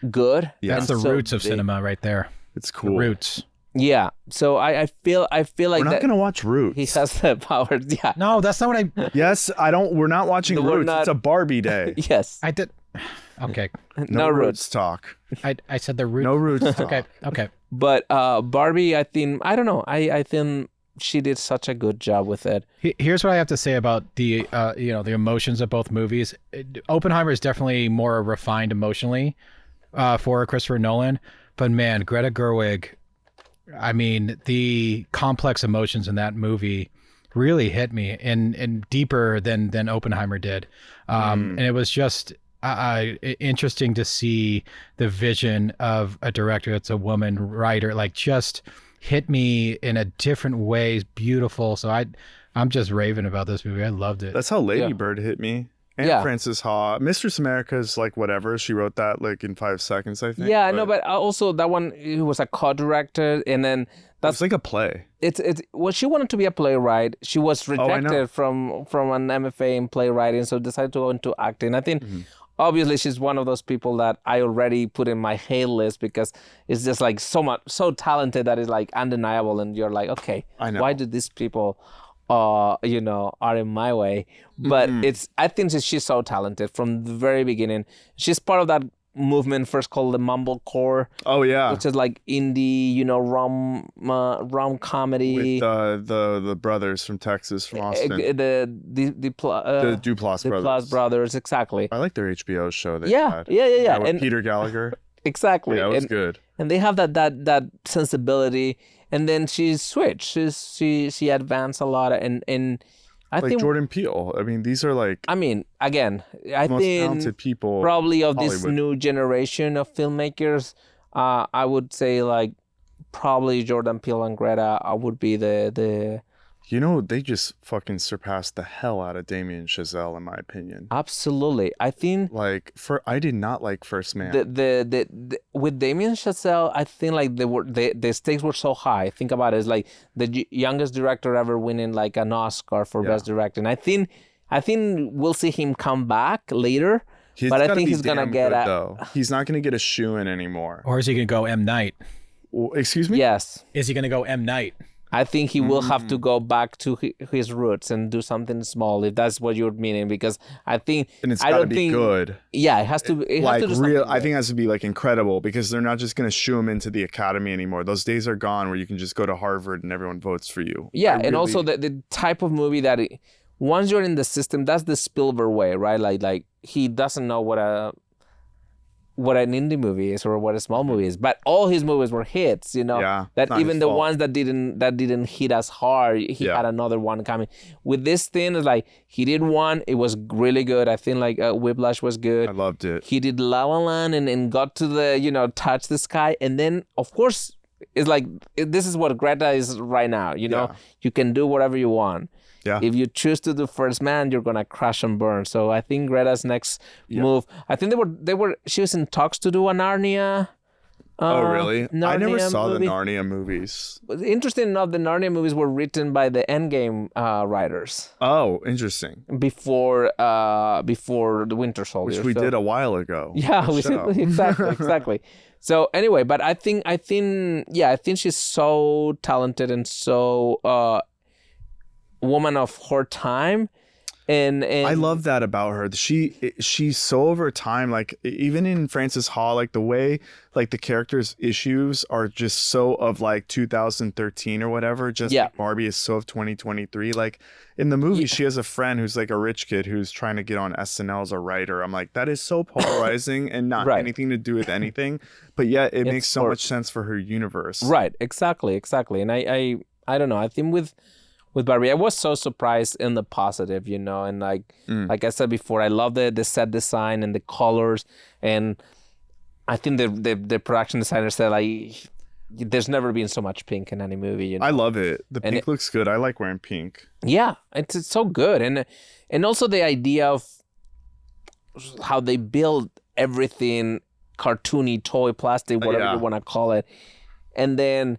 good. Yeah, that's the roots of cinema right there. It's cool. The roots. Yeah. So I feel like we're not gonna watch Roots. He has the power. Yeah. No, that's not what I. Yes, I don't. We're not watching Roots. It's a Barbie day. Yes. I did. Okay. No Roots talk. I said the Roots. No Roots talk. Okay. But Barbie, I think I don't know. I think she did such a good job with it. Here's what I have to say about the the emotions of both movies. Oppenheimer is definitely more refined emotionally for Christopher Nolan, but man, Greta Gerwig, I mean, the complex emotions in that movie really hit me and deeper than Oppenheimer did. And it was just interesting to see the vision of a director that's a woman writer, like just hit me in a different way. Beautiful. So I'm just raving about this movie. I loved it. That's how Lady Bird hit me. And Frances Ha. Mistress America's like whatever. She wrote that like in 5 seconds, I think. Yeah, but also that one, he was a co-director, and then that's like a play. It's well, she wanted to be a playwright. She was rejected from an MFA in playwriting, so decided to go into acting. I think obviously she's one of those people that I already put in my hate list because it's just like so talented that it's like undeniable, and you're like, okay, why do these people are in my way? But I think that she's so talented from the very beginning. She's part of that movement first called the mumblecore. Oh yeah, which is like indie, rom comedy with the brothers from Texas, from Austin. The Duplass brothers, exactly. I like their HBO show. Yeah, with and Peter Gallagher. Exactly. Yeah, it was good. And they have that sensibility. And then she switched. She advanced a lot, and I think Jordan Peele. I mean, these are like. I mean, again, I most think talented people probably of Hollywood. This new generation of filmmakers. I would say like probably Jordan Peele and Greta would be the. They just fucking surpassed the hell out of Damien Chazelle, in my opinion. Absolutely, I think. I did not like First Man. The with Damien Chazelle, I think like the stakes were so high. Think about it, it's like the youngest director ever winning like an Oscar for best directing. I think we'll see him come back later, but I think he's gonna get though. He's not gonna get a shoe-in anymore. Or is he gonna go M. Night? Excuse me? Yes. Is he gonna go M. Night? I think he will have to go back to his roots and do something small, if that's what you're meaning, because I think and it's got to be good. Yeah, it has to. It like has to do real. I think it has to be like incredible, because they're not just going to shoo him into the academy anymore. Those days are gone where you can just go to Harvard and everyone votes for you. Yeah, and also the type of movie that once you're in the system, that's the Spielberg way, right? Like he doesn't know what an indie movie is or what a small movie is, but all his movies were hits, Yeah, that even the ones that didn't hit as hard, he had another one coming. With this thing, it's like he did one, it was really good. I think like Whiplash was good. I loved it. He did La La Land and got to the Touch the Sky, and then of course it's like this is what Greta is right now. You can do whatever you want. Yeah. If you choose to do First Man, you're gonna crash and burn. So I think Greta's next move. I think she was in talks to do a Narnia. Oh really? Narnia I never saw movie. the Narnia movies. Interesting enough, the Narnia movies were written by the Endgame writers. Oh, interesting. Before the Winter Soldier, which we did a while ago. Yeah, exactly. So anyway, but I think she's so talented and so woman of her time. And I love that about her. She's so over time. Like even in Frances Ha, like the way like the character's issues are just so of like 2013 or whatever. Just like Barbie is so of 2023. Like in the movie, she has a friend who's like a rich kid who's trying to get on SNL as a writer. I'm like, that is so polarizing and not anything to do with anything. But yet it makes so much sense for her universe. Right. Exactly. And I don't know. I think with Barbie, I was so surprised in the positive, you know, and like I said before, I love the set design and the colors, and I think the production designer said like there's never been so much pink in any movie. You know? I love it. The pink looks good. I like wearing pink. Yeah, it's so good, and also the idea of how they build everything cartoony, toy, plastic, whatever you want to call it, and then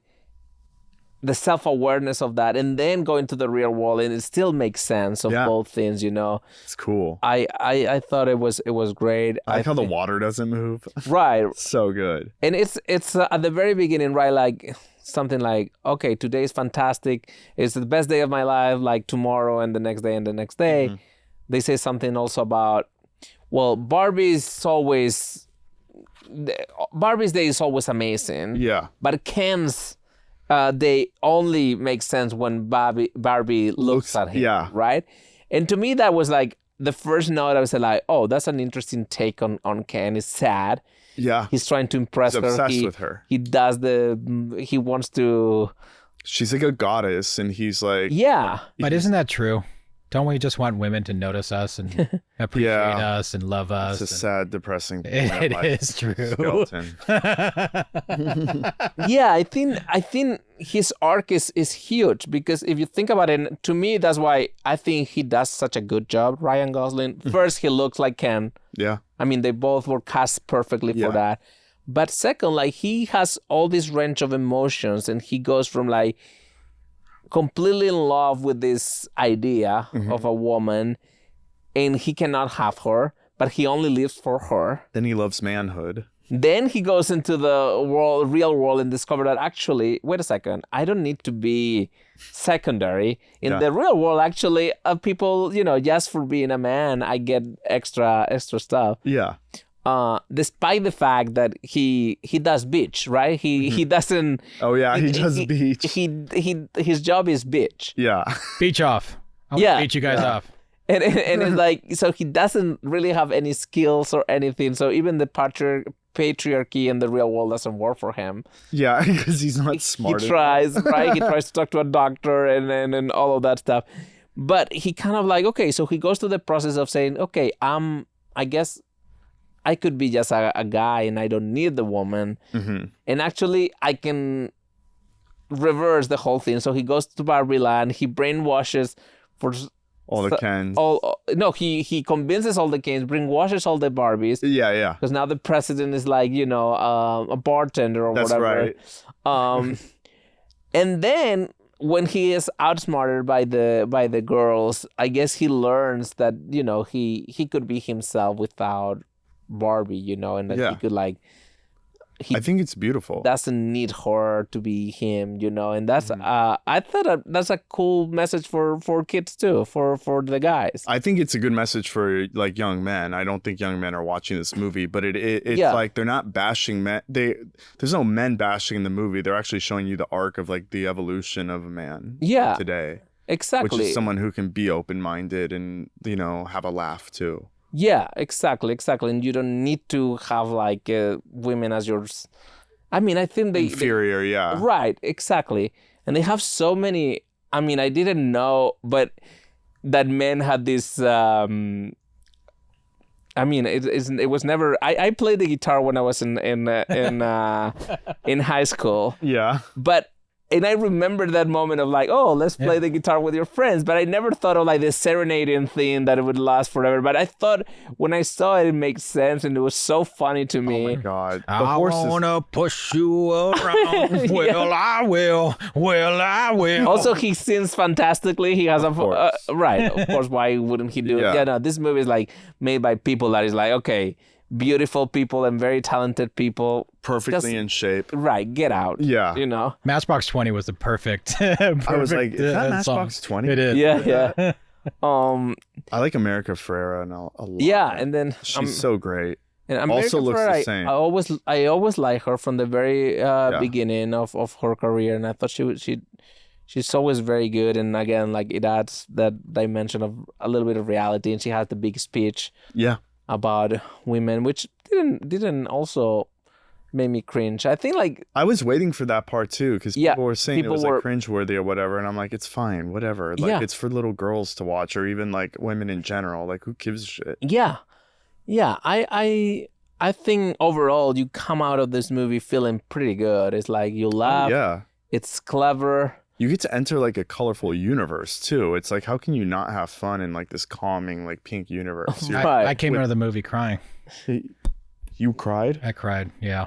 the self-awareness of that, and then going to the real world, and it still makes sense of both things, you know. It's cool. I thought it was great. I like how the water doesn't move. Right. So good. And it's at the very beginning, right? Like something like, okay, today's fantastic. It's the best day of my life. Like tomorrow and the next day and the next day. Mm-hmm. They say something also about, well, Barbie's day is always amazing. Yeah. But Ken's they only make sense when Barbie looks at him, right? And to me, that was like the first note. I was like, oh, that's an interesting take on Ken. It's sad. Yeah. He's trying to impress her. He's obsessed with her. He wants to. She's like a goddess, and he's like. Yeah. But isn't that true? Don't we just want women to notice us and appreciate us and love us? It's a sad, depressing thing. It is true. Skeleton. Yeah, I think his arc is huge, because if you think about it, to me, that's why I think he does such a good job, Ryan Gosling. First, he looks like Ken. Yeah. I mean, they both were cast perfectly for that. But second, like, he has all this range of emotions, and he goes from like completely in love with this idea of a woman, and he cannot have her, but he only lives for her. Then he loves manhood. Then he goes into the real world, and discover that actually, wait a second, I don't need to be secondary. In the real world, actually, people, you know, just for being a man, I get extra stuff. Yeah. Despite the fact that he does bitch, right? He doesn't. Oh yeah, he does beach. His job is bitch. Yeah. Beach off. I want to beat you guys off. And it's like, so he doesn't really have any skills or anything. So even the patriarchy in the real world doesn't work for him. Yeah, because he's not smart. He tries, right? He tries to talk to a doctor and all of that stuff. But he kind of like, okay, so he goes through the process of saying, okay, I guess I could be just a guy and I don't need the woman. Mm-hmm. And actually, I can reverse the whole thing. So he goes to Barbie Land. He brainwashes for all the Kens. He convinces all the Kens, brainwashes all the Barbies. Yeah. Because now the president is like, you know, a bartender or whatever. That's right. And then when he is outsmarted by the girls, I guess he learns that, you know, he could be himself without Barbie, you know, and that he could like. I think it's beautiful. Doesn't need her to be him, you know, and that's I thought that's a cool message for kids too, for the guys. I think it's a good message for like young men. I don't think young men are watching this movie, but it's like they're not bashing men. There's no men bashing in the movie. They're actually showing you the arc of like the evolution of a man today. Exactly. Which is someone who can be open-minded and, you know, have a laugh too. Yeah, exactly. And you don't need to have like women as yours. I mean, I think inferior, yeah. Right, exactly. And they have so many. I mean, I didn't know, but that men had this. I mean, it was never. I played the guitar when I was in high school. Yeah, but. And I remember that moment of like, oh, let's play the guitar with your friends. But I never thought of like the serenading thing that it would last forever. But I thought when I saw it, it makes sense. And it was so funny to me. Oh my God. I want to push you around. Well, I will. Also, he sings fantastically. He has right. Of course, why wouldn't he do it? Yeah, no, this movie is like made by people that is like, okay, beautiful people and very talented people. Perfectly in shape. Right, get out. Yeah. You know? Matchbox 20 was the perfect I was like, is that Matchbox 20? It is. Yeah. I like America Ferrera a lot. Yeah, and then she's so great. And America also looks Ferrera, the same. I always like her from the very beginning of her career, and I thought she's always very good. And again, like it adds that dimension of a little bit of reality, and she has the big speech about women, which didn't also made me cringe. I think like I was waiting for that part too, because people were saying it was like cringeworthy or whatever, and I'm like, it's fine, whatever. Like it's for little girls to watch, or even like women in general. Like who gives a shit? Yeah. I think overall you come out of this movie feeling pretty good. It's like you laugh. Yeah. It's clever. You get to enter like a colorful universe too. It's like, how can you not have fun in like this calming, like pink universe? I came out of the movie crying. You cried? I cried. Yeah.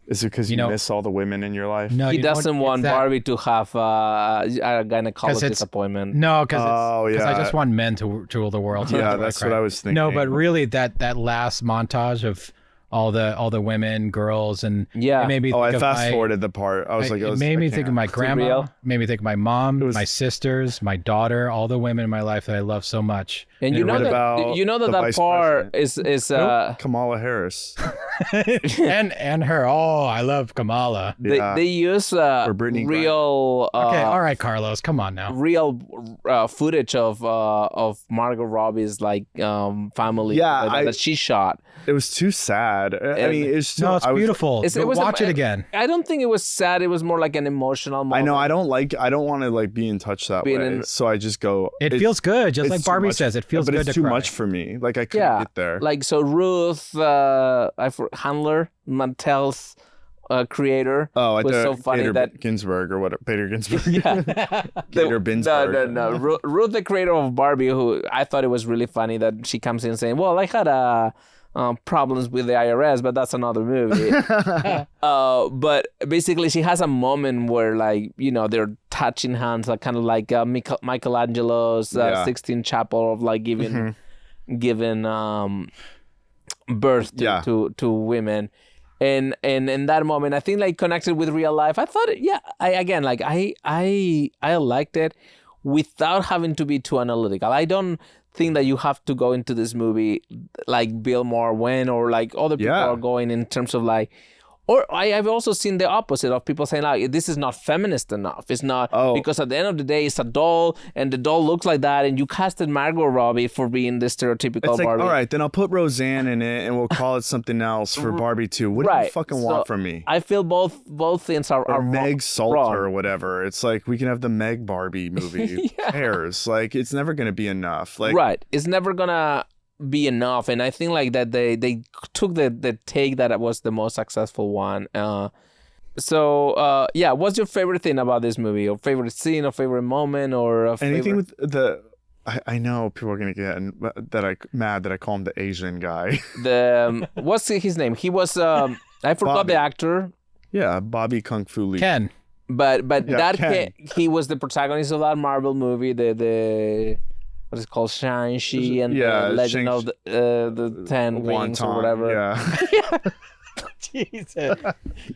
Is it because you miss all the women in your life? No, he doesn't want Barbie to have a gynecologist appointment. No, because I just want men to rule the world. Yeah, that's what I was thinking. No, but really that last montage of all the women, girls, and it made me think I fast forwarded the part. I was like, it made me think of my grandma, made me think of my mom, my sisters, my daughter, all the women in my life that I love so much. And you know that part is Kamala Harris and her. Oh, I love Kamala. They use real. Okay, all right, Carlos, come on now. Real footage of Margot Robbie's like family that she shot. It was too sad. I mean, it's beautiful. Watch it again. I don't think it was sad. It was more like an emotional moment. I know. I don't want to like be in touch that way. So I just go. It feels good, just like Barbie says. It feels good. But it's too much for me. Like I couldn't get there. Like so, Ruth, Handler, Mattel's creator. Oh, I was so funny that Ginsburg or what? Peter Ginsburg. Yeah. Peter Ginsburg. No. Ruth, the creator of Barbie, who I thought it was really funny that she comes in saying, "Well, I had problems with the IRS, but that's another movie." But basically, she has a moment where, like, they're touching hands, like kind of like Michelangelo's Sixtine Chapel of like giving birth to women. And in that moment, I think like connected with real life. I thought, I liked it without having to be too analytical. I don't think that you have to go into this movie like Bill Maher went or like other people are going in terms of like, or I've also seen the opposite of people saying like, this is not feminist enough. It's not because at the end of the day, it's a doll and the doll looks like that. And you casted Margot Robbie for being the stereotypical it's like, Barbie. All right, then I'll put Roseanne in it and we'll call it something else for Barbie too. What do you fucking want from me? I feel both things are Meg Salter wrong. Or whatever. It's like we can have the Meg Barbie movie. Who cares? Like it's never going to be enough. Like right. It's never going to be enough, and I think like that they took the take that was the most successful one. What's your favorite thing about this movie, or favorite scene, or favorite moment, or anything with the? I know people are gonna get mad that I call him the Asian guy. What's his name? He was I forgot Bobby. the actor. Yeah, Bobby Kung Fu Lee. Ken. But he was the protagonist of that Marvel movie. The what is it called, Shang-Chi and the Legend of the Ten Rings or whatever. Yeah. Jesus.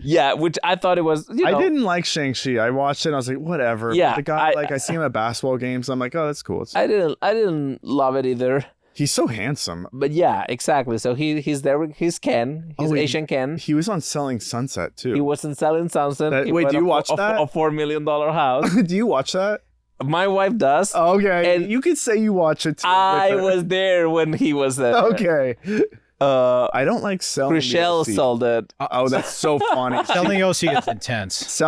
Yeah, which I thought it was. I didn't like Shang-Chi. I watched it and I was like, whatever. Yeah, but the guy, I see him at basketball games. I'm like, oh, that's cool. I didn't love it either. He's so handsome. But yeah, exactly. So he's there. He's Ken. He's Asian Ken. He was on Selling Sunset too. He was in Selling Sunset. Wait, do you watch that? A $4 million house. Do you watch that? My wife does. Okay. And you could say you watch it too. I was there when he was there. Okay. I don't like selling. Rochelle sold it. Oh, that's so funny. Selling OC is intense.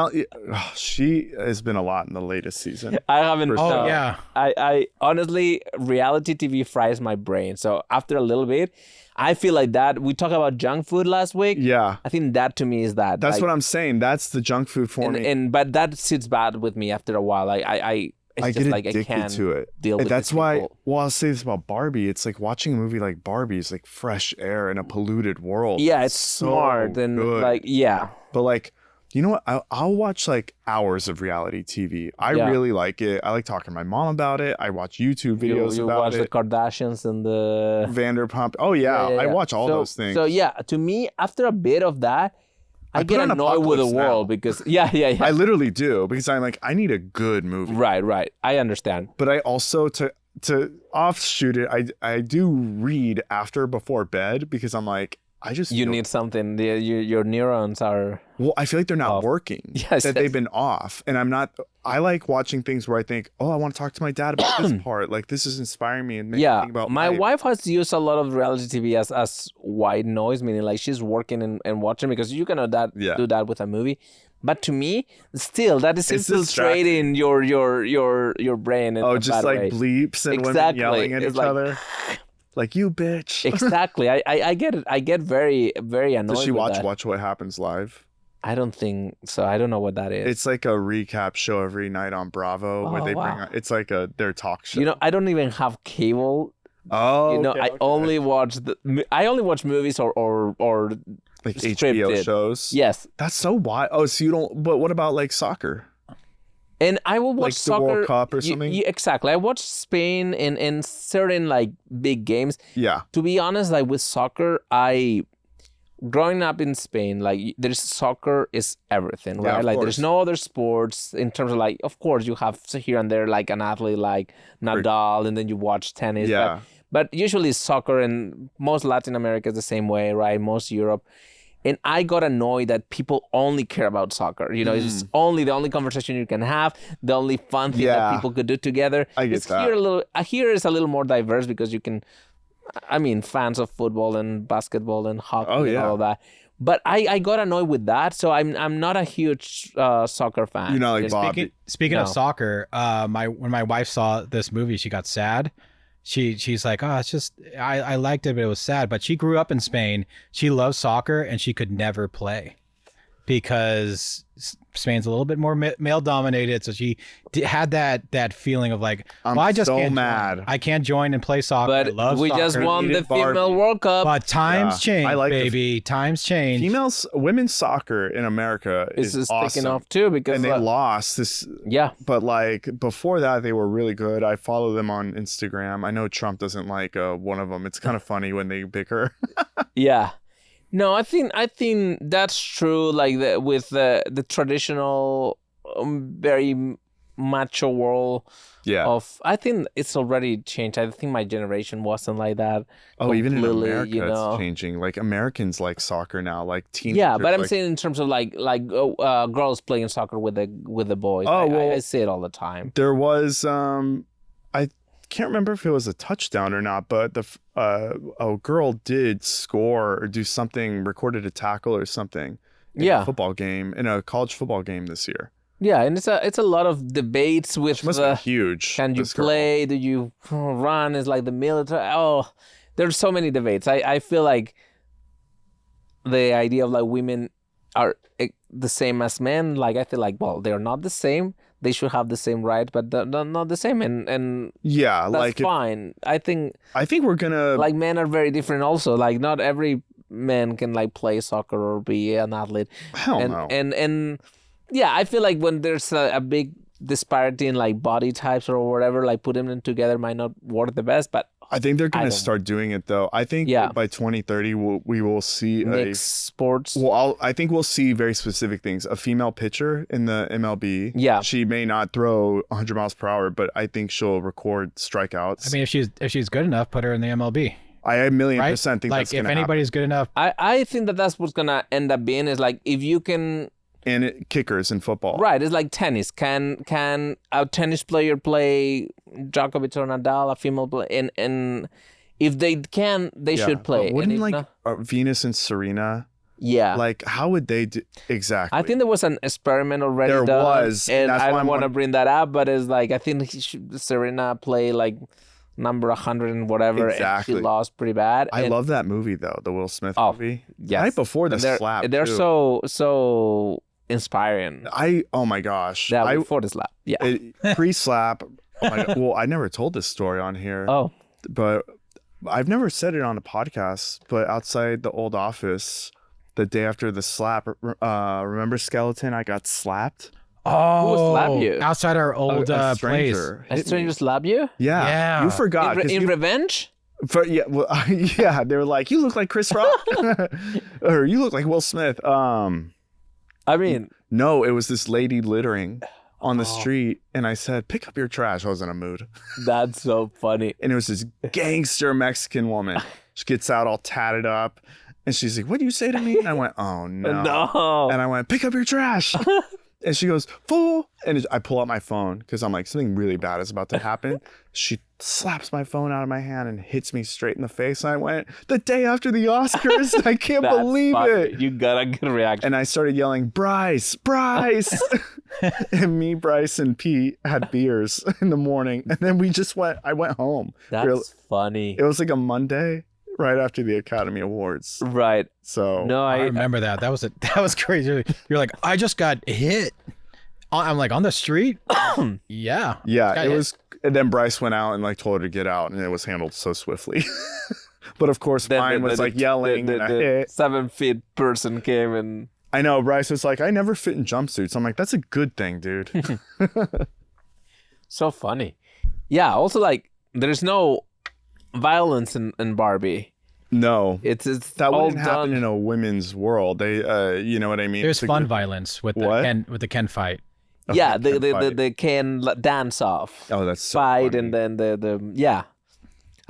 She has been a lot in the latest season. I haven't. Oh yeah. I honestly, reality TV fries my brain. So after a little bit, I feel like that. We talked about junk food last week. Yeah. I think that to me is that. That's what I'm saying. That's the junk food for me. But that sits bad with me after a while. I get addicted to it. Deal with that's why. Well, I'll say this about Barbie. It's like watching a movie like Barbie is like fresh air in a polluted world. Yeah, it's smart and good. like But like, you know what? I'll watch like hours of reality TV. I really like it. I like talking to my mom about it. I watch YouTube videos you about watch it. The Kardashians and the Vanderpump. Oh yeah, I watch all those things. So yeah, to me, after a bit of that, I get annoyed with the world because I literally do because I'm like, I need a good movie. Right. I understand. But I also to offshoot it, I do read before bed because I'm like, you need something. Your neurons are. Well, I feel like they're not working. Yes, that they've been off, and I'm not. I like watching things where I think, oh, I want to talk to my dad about this part. Like this is inspiring me and making me think about. My wife has used a lot of reality TV as white noise, meaning like she's working and watching because you cannot do that with a movie. But to me, still, that is infiltrating your brain. In just like way. Bleeps and women yelling at each other. Like, you bitch. Exactly. I get it. I get very, very annoyed. Does she watch What Happens Live? I don't think so. I don't know what that is. It's like a recap show every night on Bravo where they bring on, it's like their talk show. You know, I don't even have cable. Oh, you know, I only watch movies or like scripted. HBO shows. Yes. That's so wild. Oh, so you don't, but what about like soccer? And I will watch like soccer. The World Cup or something? Exactly. I watch Spain in certain like big games. Yeah. To be honest, like with soccer, growing up in Spain, like there's soccer is everything, right? Like there's no other sports in terms of like, of course you have here and there like an athlete like Nadal, and then you watch tennis. Yeah. But usually soccer, and most Latin America is the same way, right? Most Europe. And I got annoyed that people only care about soccer. You know, it's only the only conversation you can have, the only fun thing that people could do together. I get that. Here is a little more diverse because you can, I mean, fans of football and basketball and hockey and all of that. But I got annoyed with that, so I'm not a huge soccer fan. You know, like Bobby. Speaking of soccer, when my wife saw this movie, she got sad. She's like, oh, it's just I liked it, but it was sad. But she grew up in Spain. She loves soccer, and she could never play because Spain's a little bit more male dominated. So she had that feeling of like, I just can't mad. I can't join and play soccer. But I love we soccer. just won the female World Cup. But times change, I like baby. Times change. Women's soccer in America is awesome. Taking off too because and they lost this. Yeah. But like before that, they were really good. I follow them on Instagram. I know Trump doesn't like one of them. It's kind of funny when they bicker. Yeah. No, I think that's true. Like with the traditional, very macho world. Yeah. I think it's already changed. I think my generation wasn't like that. Oh, even in America, you know? it's changing. Like Americans like soccer now. Like teenagers. Yeah, but I'm saying in terms of like girls playing soccer with the boys. Oh, I see it all the time. There was I can't remember if it was a touchdown or not, but a girl did score or do something, recorded a tackle or something in a football game, in a college football game this year. Yeah, and it's a lot of debates with She must be huge. Can you play? Do you run? Is like the military. Oh, there's so many debates. I feel like the idea of like women are the same as men. Like I feel like, well, they're not the same. They should have the same right, but they're not the same, and yeah, that's like fine. I think we're gonna like men are very different. Also, like not every man can like play soccer or be an athlete. Hell no. And yeah, I feel like when there's a big disparity in like body types or whatever, like putting them together might not work the best. But I think they're gonna start doing it though. I think by 2030 we will see mixed sports. Well, I think we'll see very specific things. A female pitcher in the MLB. Yeah, she may not throw 100 miles per hour, but I think she'll record strikeouts. I mean, if she's good enough, put her in the MLB. I 1,000,000% think like that's gonna if anybody's happen. good enough. I think that's what's gonna end up being is like if you can. And kickers in football. Right, it's like tennis. Can a tennis player play Djokovic or Nadal, a female play? And if they can, they should play. Wouldn't like Venus and Serena? Yeah. Like how would they do exactly? I think there was an experiment already there done. Was. And I don't want to bring that up, but it's like I think Serena play like number 100 and whatever, exactly. and she lost pretty bad. I love that movie though, the Will Smith movie. Yes. Right before the slap. They're too. so inspiring. Oh my gosh. Yeah, before the slap. Yeah. Pre-slap. Oh my God. Well, I never told this story on here. Oh. But I've never said it on a podcast, but outside the old office, the day after the slap, remember Skeleton? I got slapped. Oh, who slapped you? Outside our old place. A stranger slapped you? Yeah. You forgot. In revenge? Yeah, they were like, you look like Chris Rock. Or you look like Will Smith. I mean, no, it was this lady littering. on the street, and I said, pick up your trash. I was in a mood. That's so funny. And it was this gangster Mexican woman. She gets out all tatted up, and she's like, what do you say to me? And I went, oh, no. No. And I went, pick up your trash. And she goes, fool. And I pull out my phone because I'm like, something really bad is about to happen. She slaps my phone out of my hand and hits me straight in the face. And I went, the day after the Oscars. I can't believe it. You got a good reaction. And I started yelling, Bryce. And me, Bryce, and Pete had beers in the morning. And then I went home. That's funny. It was like a Monday right after the Academy Awards. Right. So no, I remember that. That was crazy. You're like, I just got hit. I'm like, on the street? Yeah. Yeah, it was. And then Bryce went out and like told her to get out, and it was handled so swiftly. But of course, mine was like yelling. The 7 feet person came and. I know. Bryce was like, I never fit in jumpsuits. I'm like, that's a good thing, dude. So funny. Yeah. Also, like, there's no violence in Barbie. No, it's that all wouldn't happen in a women's world. They, you know what I mean? There's fun violence with the Ken fight. Yeah, the Ken dance off. Oh, that's so fight, funny. and then the yeah.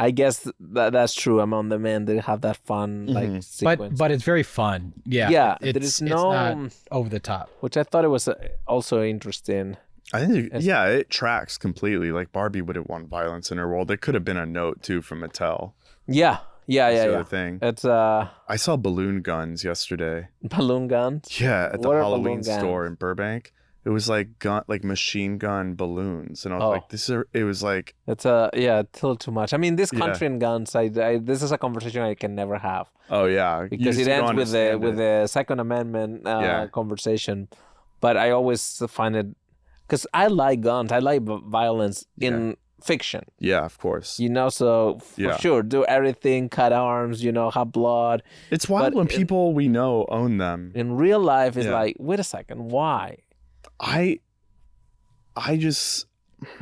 I guess that's true. Among the men, they have that fun like sequence. But it's very fun. Yeah. Yeah. It's no not over the top. Which I thought it was also interesting. I think it tracks completely. Like Barbie would have want violence in her world. There could have been a note too from Mattel. Yeah. That's the other thing. It's I saw balloon guns yesterday. Balloon guns? Yeah, at the Halloween store in Burbank. It was like machine gun balloons, and I was like, it was like it's a little too much. I mean, this country and guns. This is a conversation I can never have. Oh yeah, because it ends with the Second Amendment conversation. But I always find it because I like guns. I like violence in fiction. Yeah, of course. You know, so for sure, do everything, cut arms. You know, have blood. It's wild when people we know own them. In real life, it's like, wait a second, why? I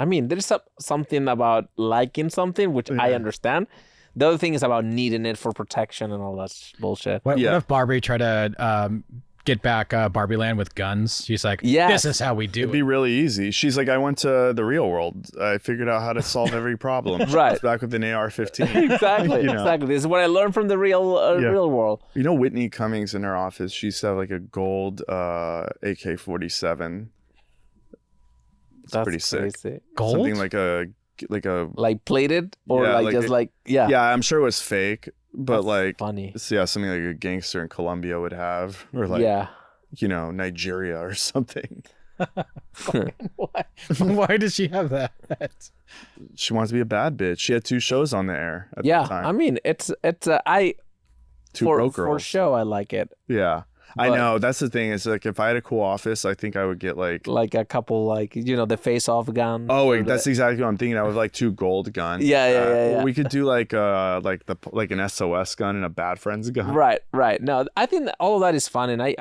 mean, there's something about liking something, which I understand. The other thing is about needing it for protection and all that bullshit. What if Barbie tried to get back Barbie Land with guns? She's like, this is how we do It'd be really easy. She's like, I went to the real world. I figured out how to solve every problem. Right. Back with an AR-15. Exactly. Exactly. This is what I learned from the real world. You know, Whitney Cummings in her office, she used to have like a gold AK-47. That's pretty crazy. Sick. Gold? Something like a plated or yeah, I'm sure it was fake, but that's like funny. Something like a gangster in Colombia would have, or like you know, Nigeria or something. Why does she have that? She wants to be a bad bitch. She had 2 shows on the air at the time. I mean, it's for show. I like it. Yeah. I know. That's the thing. Is like if I had a cool office, I think I would get like a couple the face-off gun. Oh, that's exactly what I'm thinking. I would like 2 gold guns. Yeah. We could do like an SOS gun and a Bad Friends gun. Right. No, I think all of that is fun, and I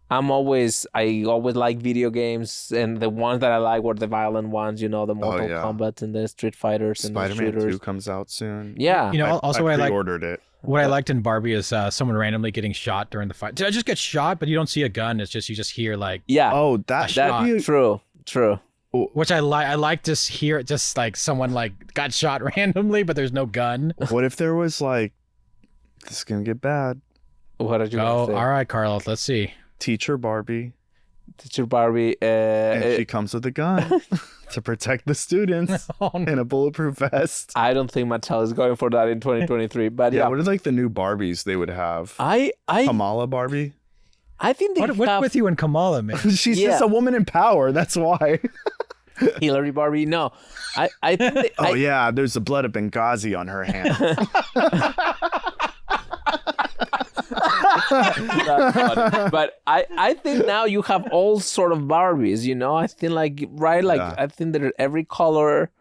always like video games, and the ones that I like were the violent ones. You know, the Mortal Kombat and the Street Fighters and the shooters. Spider-Man 2 comes out soon. Yeah. You know, also I pre-ordered it. What I liked in Barbie is someone randomly getting shot during the fight. Did I just get shot? But you don't see a gun. It's just you just hear like that's true. Which I like. I like to hear it just like someone like got shot randomly, but there's no gun. What if there was like, this is gonna get bad. What did you say? All right, Carlos. Let's see. Teacher Barbie, and she comes with a gun to protect the students in a bulletproof vest. I don't think Mattel is going for that in 2023, but what are like the new Barbies they would have? Kamala Barbie. I think they what's with you and Kamala, man? She's just a woman in power. That's why. Hillary Barbie. No, I think there's the blood of Benghazi on her hands. That's funny. But I think now you have all sort of Barbies, you know. I think I think that every color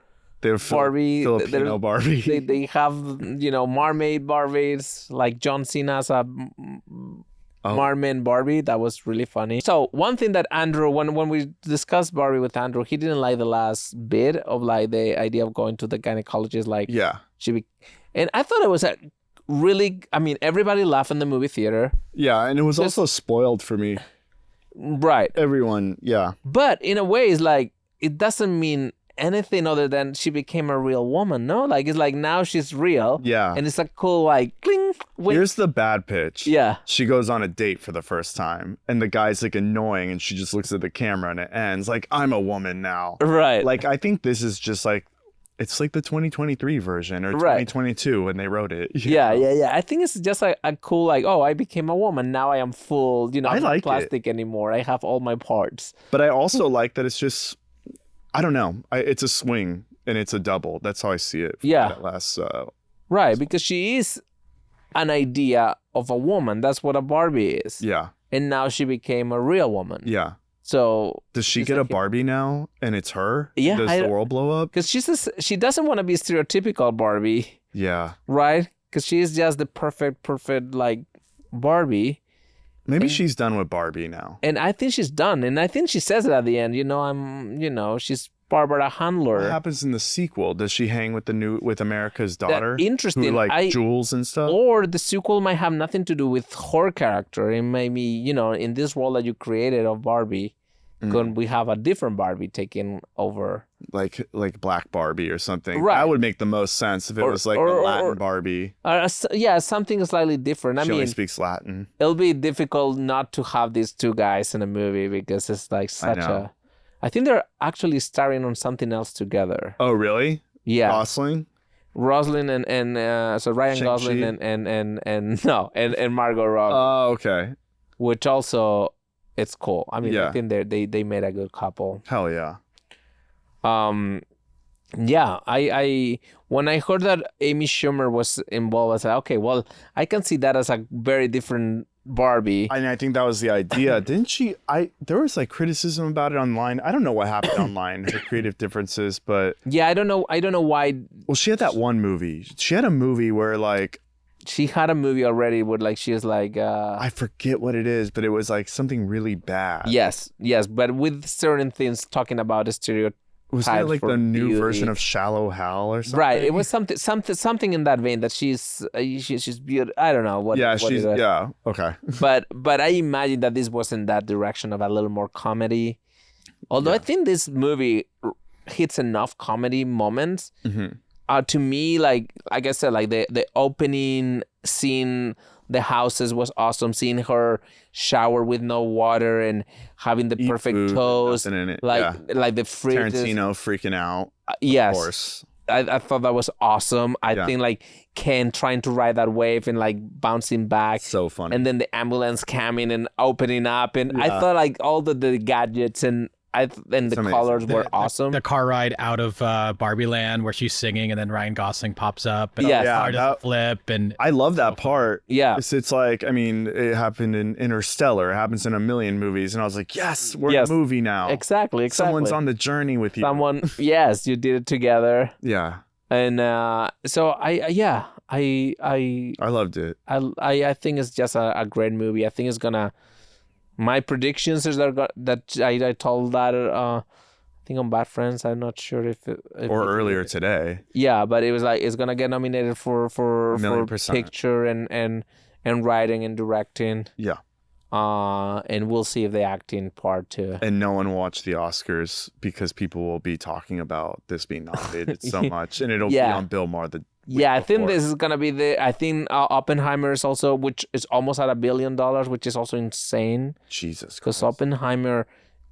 Barbie, Filipino Barbie. They have mermaid Barbies, like John Cena's merman Barbie. That was really funny. So one thing that Andrew, when we discussed Barbie with Andrew, he didn't like the last bit of like the idea of going to the gynecologist. And I thought it was everybody laughed in the movie theater. Yeah, and it was also spoiled for me. Right. Everyone, yeah. But in a way, it's like, it doesn't mean anything other than she became a real woman, no? Like, it's like now she's real. Yeah. And it's a cool, like, cling. Here's the bad pitch. Yeah. She goes on a date for the first time, and the guy's like annoying, and she just looks at the camera, and it ends like, I'm a woman now. Right. Like, I think this is just like, it's like the 2023 version or 2022 when they wrote it. Yeah. I think it's just like a cool, like, oh, I became a woman. Now I am full, I'm not plastic anymore. I have all my parts. But I also like that it's just, I don't know. It's a swing and it's a double. That's how I see it. Yeah. That last, right. Because she is an idea of a woman. That's what a Barbie is. Yeah. And now she became a real woman. Yeah. So does she get a Barbie now and it's her? Yeah. Does the world blow up? Because she doesn't want to be stereotypical Barbie. Yeah. Right? Because she is just the perfect, like, Barbie. Maybe she's done with Barbie now. And I think she's done. And I think she says it at the end, she's Barbara Handler. What happens in the sequel? Does she hang with America's daughter? Interesting. Who, like, Jules and stuff? Or the sequel might have nothing to do with her character. It may be, in this world that you created of Barbie, we have a different Barbie taking over. Like Black Barbie or something. Right. That would make the most sense if it was like a Latin Barbie. Something slightly different. She only speaks Latin. It'll be difficult not to have these two guys in a movie because it's like such a... I think they're actually starring on something else together. Oh, really? Yeah. Gosling and so Ryan Gosling and Margot Robbie. Oh, okay. Which also, it's cool. I mean, yeah. I think they made a good couple. Hell yeah. Yeah. I when I heard that Amy Schumer was involved, I said, okay, well, I can see that as a very different Barbie. I think that was the idea. Didn't she? There was like criticism about it online. I don't know what happened online, her creative differences, but yeah, I don't know why. Well, she had that one movie. She had a movie where like she had a movie already where like she was like I forget what it is, but it was like something really bad. Yes, but with certain things talking about the stereotype. Was it like the new version of Shallow Hal or something? Right. It was something in that vein that she's beautiful. I don't know what. Yeah, what okay. But I imagine that this was in that direction of a little more comedy. Although I think this movie hits enough comedy moments. Mm-hmm. To me, like I said, like the opening scene, the houses was awesome. Seeing her shower with no water and having the perfect toast, like the fridge. Tarantino freaking out. Yes, of course. I thought that was awesome. I think like Ken trying to ride that wave and like bouncing back. So funny. And then the ambulance coming and opening up, and I thought like all the gadgets and the colors were awesome. The car ride out of Barbie Land where she's singing and then Ryan Gosling pops up and the car doesn't flip. And I love that part. Yeah. It's like, I mean, it happened in Interstellar. It happens in a million movies. And I was like, yes, we're in a movie now. Exactly. Someone's on the journey with you. Yes, you did it together. Yeah. And so I loved it. I think it's just a great movie. I think it's gonna... My predictions is that I told that I think on Bad Friends. I'm not sure if earlier today. Yeah, but it was like it's gonna get nominated for picture and writing and directing. Yeah. And we'll see if the acting part too. And no one watched the Oscars because people will be talking about this being nominated so much, and it'll be on Bill Maher I think this is gonna be I think Oppenheimer is also, which is almost at $1 billion, which is also insane. Jesus, because Oppenheimer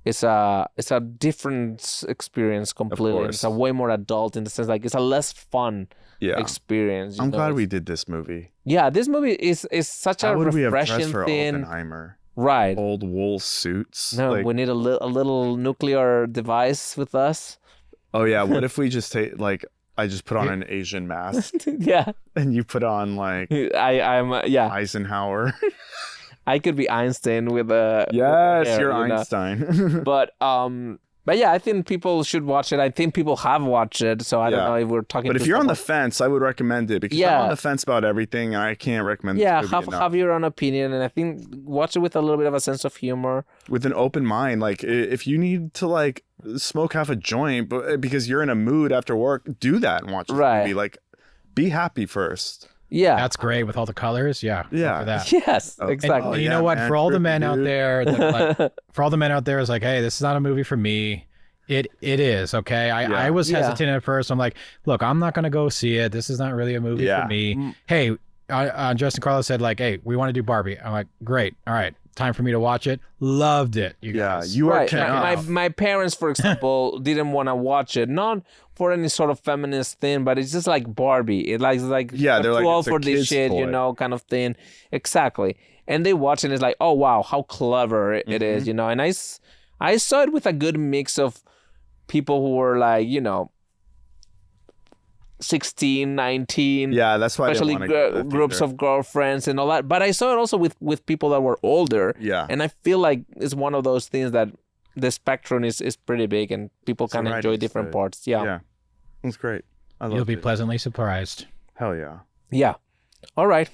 is a different experience completely. It's a way more adult in the sense like it's a less fun experience. I'm glad we did this movie. Yeah, this movie is such a refreshing thing. Oppenheimer? Right. Old wool suits. No, we need a little nuclear device with us. Oh yeah, what if we just take like. I just put on an Asian mask. Yeah. And you put on like I'm Eisenhower. I could be Einstein with a Yes, you're Einstein. But yeah, I think people should watch it. I think people have watched it, so I don't know if we're talking. But if you're on the fence, I would recommend it because I'm on the fence about everything. I can't recommend. Have your own opinion, and I think watch it with a little bit of a sense of humor, with an open mind. Like if you need to like smoke half a joint, but because you're in a mood after work, do that and watch the movie. Like, be happy first. Yeah. That's great with all the colors. Yeah. Yeah. For that. Yes, Oh, exactly. And you yeah, know what? man, For all the trippy, men out dude. there, for all the men out there, is like, hey, this is not a movie for me. It is okay. I was Yeah. hesitant at first. I'm like, look, I'm not gonna go see it. This is not really a movie Yeah. for me. Hey, Justin Carlos said like, hey, we want to do Barbie. I'm like, great. All right, time for me to watch it. Loved it. You Yeah, guys. you are Right. turned My, off. my parents, for example, didn't want to watch it. Not for any sort of feminist thing, but it's just like Barbie. It like Yeah, they're too like, old it's a for this kid's shit, toy. kind of thing. Exactly. And they watch it and it's like, oh wow, how clever it is, And I saw it with a good mix of people who were like, 16, 19. Yeah, that's why Especially I didn't want to go to the groups theater. of girlfriends and all that. But I saw it also with people that were older. Yeah. And I feel like it's one of those things that the spectrum is pretty big and people can enjoy writing's different good. parts. Yeah. Yeah, it's great. I love You'll be it. pleasantly surprised. Hell yeah. Yeah. All right.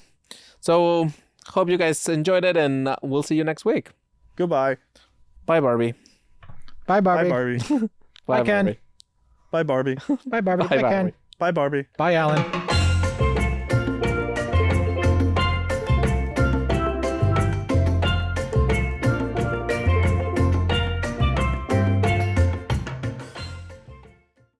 So hope you guys enjoyed it and we'll see you next week. Goodbye. Bye, Barbie. Bye, Barbie. Bye, Barbie. Bye, Ken. Barbie. Bye, Barbie. Bye, Barbie. Bye, Bye, Ken. Barbie. Bye, Barbie. Bye, Alan.